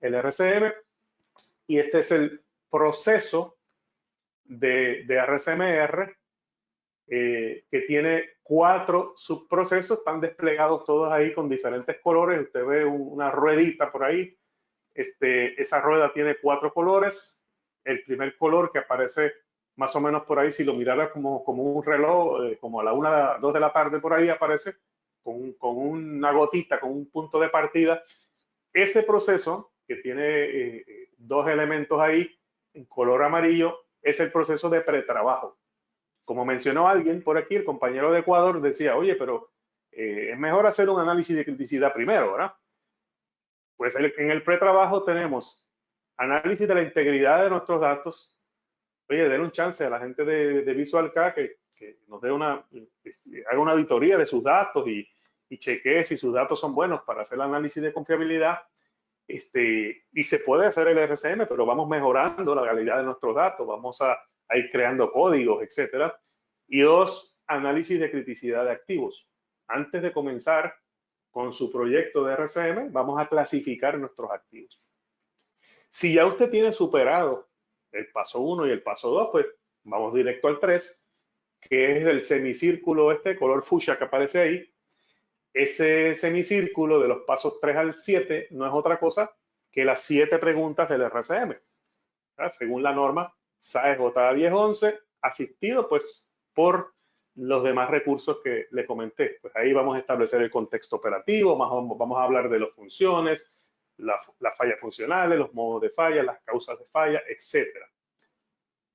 el RCM. Y este es el proceso de RCMR que tiene 4 subprocesos, están desplegados todos ahí con diferentes colores. Usted ve una ruedita por ahí. Esa rueda tiene 4 colores. El primer color que aparece más o menos por ahí, si lo mirara como un reloj, como a la 1, 2 de la tarde por ahí aparece, con una gotita, con un punto de partida. Ese proceso, que tiene 2 elementos ahí en color amarillo, es el proceso de pretrabajo. Como mencionó alguien por aquí, el compañero de Ecuador decía, oye, pero es mejor hacer un análisis de criticidad primero, ¿verdad? Pues en el pretrabajo tenemos análisis de la integridad de nuestros datos. Oye, den un chance a la gente de VisualK que nos dé haga una auditoría de sus datos y chequee si sus datos son buenos para hacer el análisis de confiabilidad. Y se puede hacer el RCM, pero vamos mejorando la calidad de nuestros datos, vamos a ir creando códigos, etcétera. Y 2, análisis de criticidad de activos. Antes de comenzar con su proyecto de RCM, vamos a clasificar nuestros activos. Si ya usted tiene superado el paso 1 y el paso 2, pues vamos directo al 3, que es el semicírculo color fucsia que aparece ahí. Ese semicírculo de los pasos 3 al 7 no es otra cosa que las 7 preguntas del RCM, ¿verdad? Según la norma SAE J 1011, asistido pues por los demás recursos que le comenté. Pues ahí vamos a establecer el contexto operativo, vamos a hablar de las funciones, las fallas funcionales, los modos de falla, las causas de falla, etcétera.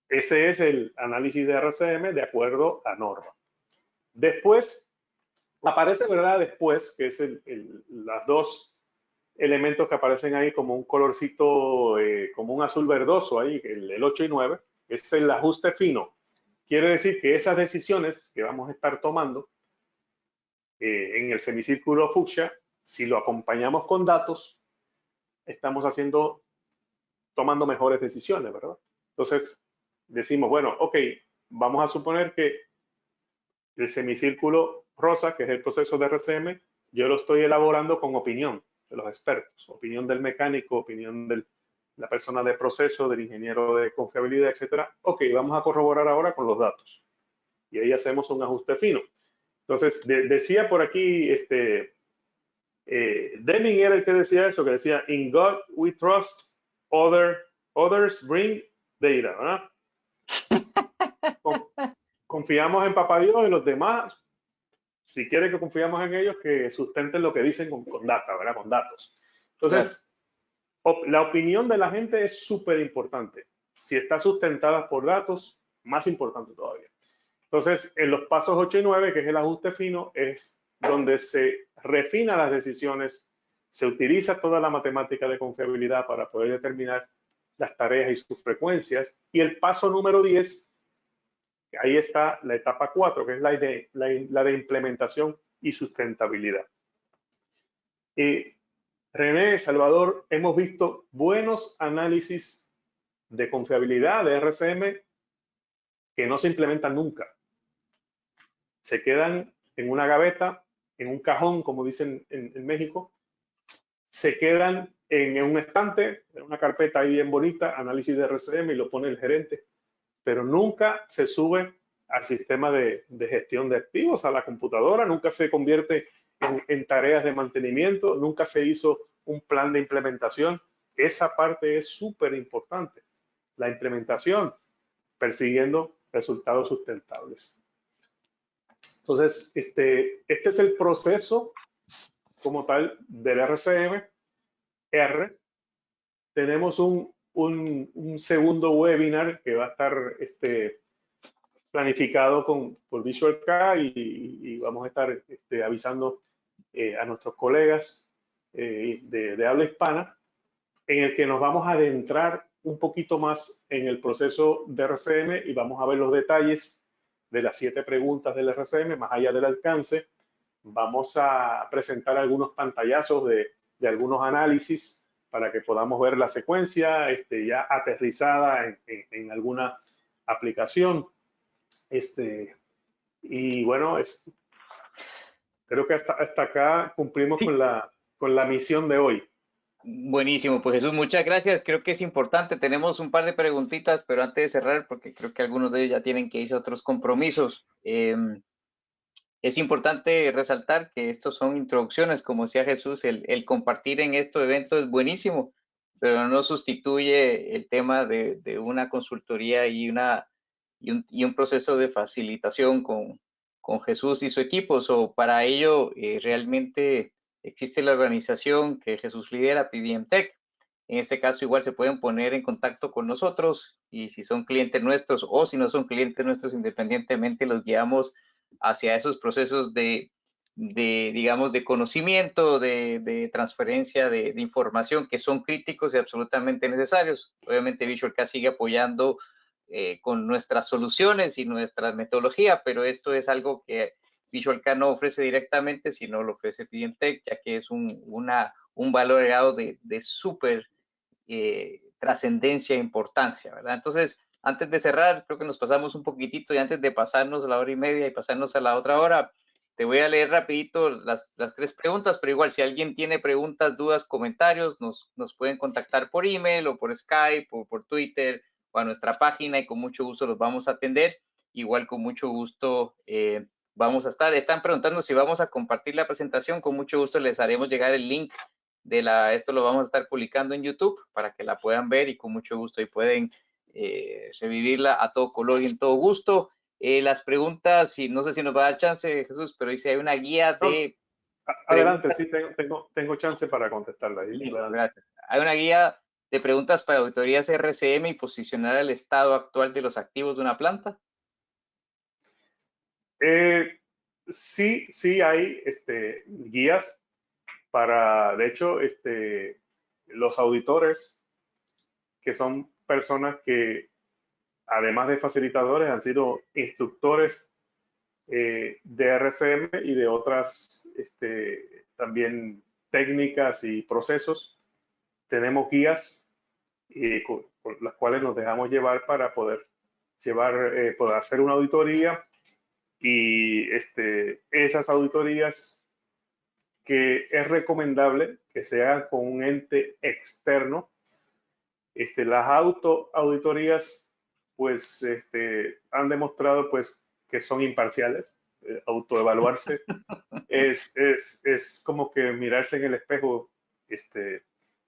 Ese es el análisis de RCM de acuerdo a norma. Después aparece, ¿verdad? Después, que es las dos elementos que aparecen ahí como un colorcito, como un azul verdoso ahí, el 8 y 9, es el ajuste fino. Quiere decir que esas decisiones que vamos a estar tomando en el semicírculo fucsia, si lo acompañamos con datos, estamos tomando mejores decisiones, ¿verdad? Entonces, decimos, bueno, ok, vamos a suponer que el semicírculo rosa, que es el proceso de RCM, yo lo estoy elaborando con opinión de los expertos, opinión del mecánico, opinión de la persona de proceso, del ingeniero de confiabilidad, etcétera. Ok, vamos a corroborar ahora con los datos. Y ahí hacemos un ajuste fino. Entonces, decía por aquí, Deming era el que decía eso, que decía, in God we trust, others bring data, ¿verdad? Confiamos en Papá Dios y los demás, si quiere que confiamos en ellos, que sustenten lo que dicen con data, ¿verdad? Con datos. Entonces, la opinión de la gente es súper importante. Si está sustentada por datos, más importante todavía. Entonces, en los pasos 8 y 9, que es el ajuste fino, es donde se refina las decisiones, se utiliza toda la matemática de confiabilidad para poder determinar las tareas y sus frecuencias. Y el paso número 10, ahí está la etapa 4, que es la de implementación y sustentabilidad. René, Salvador, hemos visto buenos análisis de confiabilidad de RCM que no se implementan nunca. Se quedan en una gaveta, en un cajón, como dicen en México, se quedan en un estante, en una carpeta ahí bien bonita, análisis de RCM, y lo pone el gerente, pero nunca se sube al sistema de gestión de activos, a la computadora, nunca se convierte en tareas de mantenimiento, nunca se hizo un plan de implementación. Esa parte es súper importante, la implementación, persiguiendo resultados sustentables. Entonces, este es el proceso como tal del RCM. Tenemos un segundo webinar que va a estar planificado por Visual K y vamos a estar avisando a nuestros colegas de habla hispana, en el que nos vamos a adentrar un poquito más en el proceso de RCM y vamos a ver los detalles de las 7 preguntas del RCM, más allá del alcance. Vamos a presentar algunos pantallazos de algunos análisis para que podamos ver la secuencia ya aterrizada en alguna aplicación. Y bueno, creo que hasta acá cumplimos con la misión de hoy. Buenísimo, pues Jesús, muchas gracias. Creo que es importante. Tenemos un par de preguntitas, pero antes de cerrar, porque creo que algunos de ellos ya tienen que irse a otros compromisos. Es importante resaltar que estos son introducciones, como decía Jesús, el compartir en estos eventos es buenísimo, pero no sustituye el tema de una consultoría y un proceso de facilitación con Jesús y su equipo. Para ello, realmente existe la organización que Jesús lidera, PDM Tech. En este caso, igual se pueden poner en contacto con nosotros y si son clientes nuestros o si no son clientes nuestros, independientemente, los guiamos hacia esos procesos digamos, de conocimiento, de transferencia de información que son críticos y absolutamente necesarios. Obviamente Visual K sigue apoyando con nuestras soluciones y nuestra metodología, pero esto es algo que Visual K no ofrece directamente, sino lo ofrece PDM Tech, ya que es un valor agregado de súper trascendencia e importancia, ¿verdad? Entonces, antes de cerrar, creo que nos pasamos un poquitito y antes de pasarnos a la hora y media y pasarnos a la otra hora, te voy a leer rapidito las 3 preguntas, pero igual si alguien tiene preguntas, dudas, comentarios, nos pueden contactar por email o por Skype o por Twitter o a nuestra página y con mucho gusto los vamos a atender. Igual con mucho gusto vamos a estar. Están preguntando si vamos a compartir la presentación, con mucho gusto les haremos llegar el link esto lo vamos a estar publicando en YouTube para que la puedan ver y con mucho gusto y pueden revivirla a todo color y en todo gusto. Las preguntas, y no sé si nos va a dar chance, Jesús, pero dice hay una guía de Adelante, sí, tengo chance para contestarla. Listo, gracias. Hay una guía de preguntas para auditorías RCM y posicionar el estado actual de los activos de una planta. Sí hay guías para, de hecho, los auditores, que son personas que, además de facilitadores, han sido instructores de RCM y de otras también técnicas y procesos. Tenemos guías con las cuales nos dejamos llevar para poder poder hacer una auditoría y esas auditorías que es recomendable que se hagan con un ente externo. Las auditorías pues han demostrado pues que son imparciales. Autoevaluarse es como que mirarse en el espejo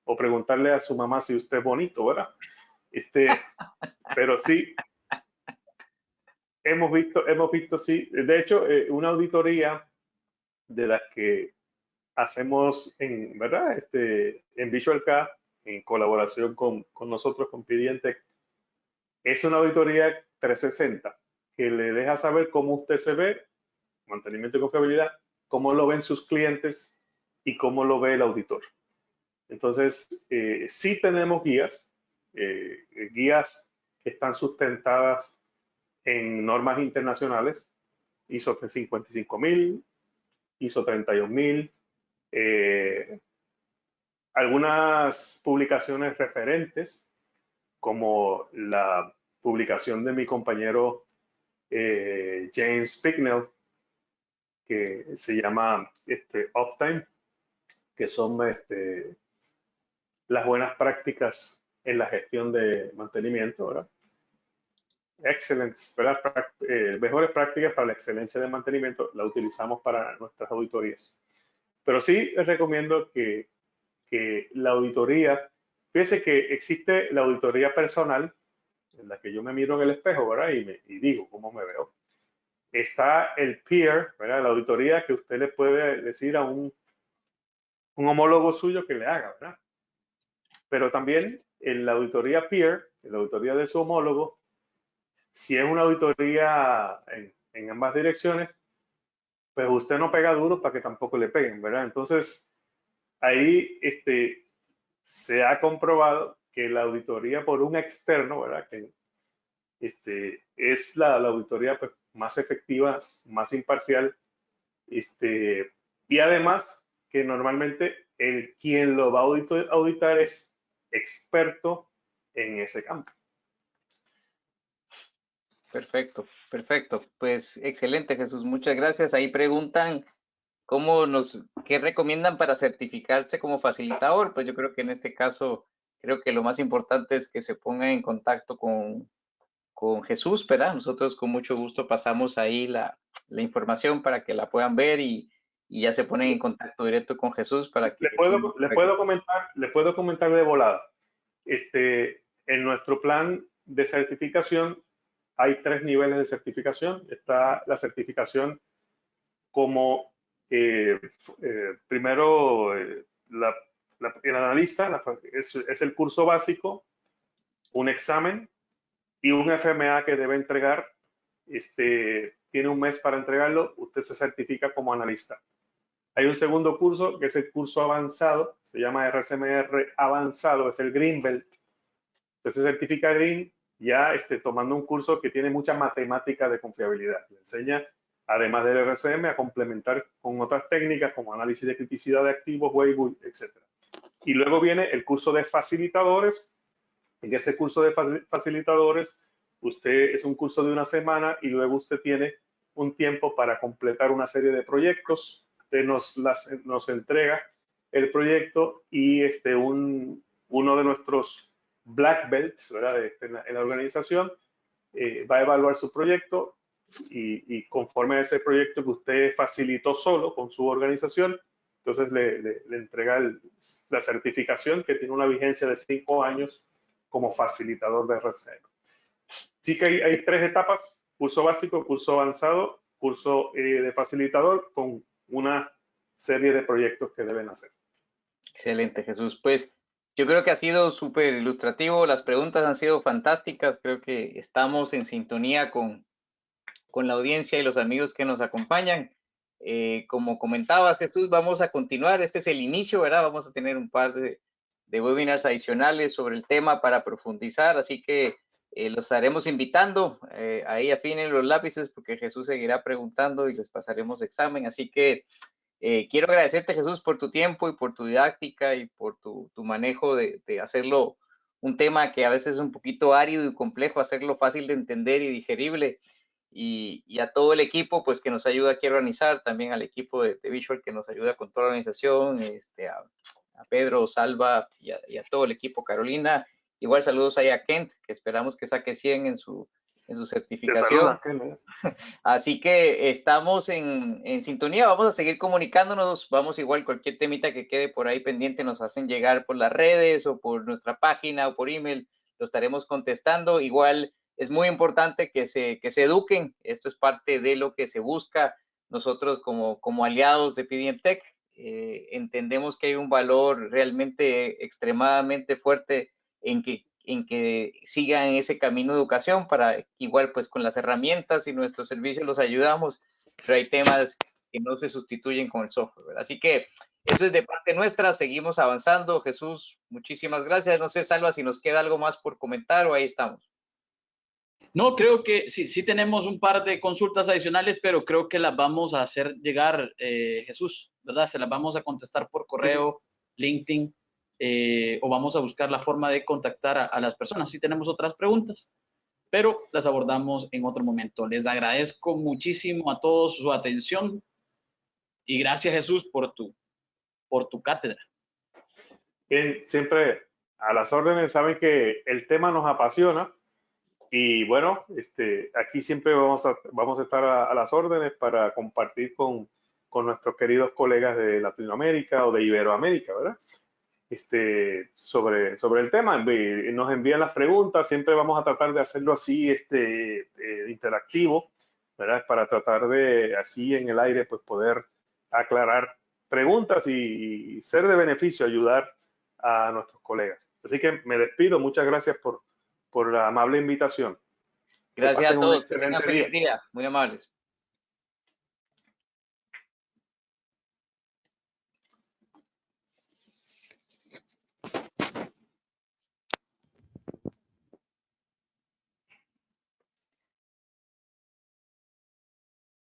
o preguntarle a su mamá si usted es bonito, ¿verdad? Pero sí, hemos visto, sí. De hecho, una auditoría de las que hacemos ¿verdad? En VisualCAD, en colaboración con nosotros, con Pidientec, es una auditoría 360 que le deja saber cómo usted se ve, mantenimiento y confiabilidad, cómo lo ven sus clientes y cómo lo ve el auditor. Entonces, sí tenemos guías que están sustentadas en normas internacionales, ISO 55000, ISO 31000, algunas publicaciones referentes, como la publicación de mi compañero James Picknell, que se llama Uptime, que son las buenas prácticas en la gestión de mantenimiento, ¿verdad? Excellence, ¿verdad? Mejores prácticas para la excelencia de mantenimiento, la utilizamos para nuestras auditorías. Pero sí les recomiendo que la auditoría, fíjese que existe la auditoría personal, en la que yo me miro en el espejo, ¿verdad? Y digo cómo me veo. Está el peer, ¿verdad? La auditoría que usted le puede decir a un homólogo suyo que le haga, ¿verdad? Pero también en la auditoría peer, en la auditoría de su homólogo, si es una auditoría en ambas direcciones, pues usted no pega duro para que tampoco le peguen, ¿verdad? Entonces, ahí se ha comprobado que la auditoría por un externo, ¿verdad? Que es la auditoría pues, más efectiva, más imparcial, y además que normalmente quien lo va a auditar es experto en ese campo. Perfecto, perfecto. Pues excelente, Jesús. Muchas gracias. Ahí preguntan qué recomiendan para certificarse como facilitador. Pues yo creo que en este caso, creo que lo más importante es que se pongan en contacto con Jesús, ¿verdad? Nosotros con mucho gusto pasamos ahí la información para que la puedan ver y ya se ponen en contacto directo con Jesús para que... Le puedo comentar de volada. En nuestro plan de certificación hay 3 niveles de certificación. Está la certificación como primero el analista, es el curso básico, un examen y un FMA que debe entregar. Tiene un mes para entregarlo, usted se certifica como analista. Hay un segundo curso que es el curso avanzado, se llama RCMR avanzado, es el Green Belt. Usted se certifica Green ya tomando un curso que tiene mucha matemática de confiabilidad. Le enseña, además del RCM, a complementar con otras técnicas como análisis de criticidad de activos, Weibull, etc. Y luego viene el curso de facilitadores. En ese curso de facilitadores, usted es un curso de una semana y luego usted tiene un tiempo para completar una serie de proyectos. Usted nos entrega el proyecto y uno de nuestros black belts, ¿verdad? En la organización va a evaluar su proyecto y conforme a ese proyecto que usted facilitó solo con su organización, entonces le entrega la certificación que tiene una vigencia de 5 años como facilitador de RCM. Sí que hay 3 etapas: curso básico, curso avanzado, curso de facilitador, con una serie de proyectos que deben hacer. Excelente, Jesús. Pues yo creo que ha sido súper ilustrativo, las preguntas han sido fantásticas, creo que estamos en sintonía con la audiencia y los amigos que nos acompañan. Como comentabas, Jesús, vamos a continuar, este es el inicio, ¿verdad? Vamos a tener un par de webinars adicionales sobre el tema para profundizar, así que los estaremos invitando, ahí afinen los lápices porque Jesús seguirá preguntando y les pasaremos examen, así que quiero agradecerte, Jesús, por tu tiempo y por tu didáctica y por tu manejo de hacerlo un tema que a veces es un poquito árido y complejo, hacerlo fácil de entender y digerible. Y a todo el equipo, pues, que nos ayuda aquí a organizar, también al equipo de Visual que nos ayuda con toda la organización, a Pedro, Salva y a todo el equipo, Carolina. Igual saludos ahí a Kent, que esperamos que saque 100 en su certificación. Así que estamos en sintonía, vamos a seguir comunicándonos, vamos igual cualquier temita que quede por ahí pendiente nos hacen llegar por las redes o por nuestra página o por email, lo estaremos contestando. Igual es muy importante que se eduquen, esto es parte de lo que se busca. Nosotros como aliados de PDM Tech entendemos que hay un valor realmente extremadamente fuerte en que sigan ese camino de educación para igual pues con las herramientas y nuestros servicios los ayudamos, pero hay temas que no se sustituyen con el software, ¿verdad? Así que eso es de parte nuestra, seguimos avanzando. Jesús, muchísimas gracias. No sé, Salva, si nos queda algo más por comentar o ahí estamos. No, creo que sí tenemos un par de consultas adicionales, pero creo que las vamos a hacer llegar, Jesús, ¿verdad? Se las vamos a contestar por correo, LinkedIn, o vamos a buscar la forma de contactar a las personas. Sí tenemos otras preguntas, pero las abordamos en otro momento. Les agradezco muchísimo a todos su atención y gracias, Jesús, por tu cátedra. Bien, siempre a las órdenes, saben que el tema nos apasiona. Y bueno, aquí siempre vamos a estar a las órdenes para compartir con nuestros queridos colegas de Latinoamérica o de Iberoamérica, ¿verdad? Sobre el tema. Nos envían las preguntas, siempre vamos a tratar de hacerlo así, interactivo, ¿verdad? Para tratar de, así en el aire, pues poder aclarar preguntas y ser de beneficio, ayudar a nuestros colegas. Así que me despido, muchas gracias por la amable invitación. Gracias a todos. Que pasen un excelente día. Muy amables.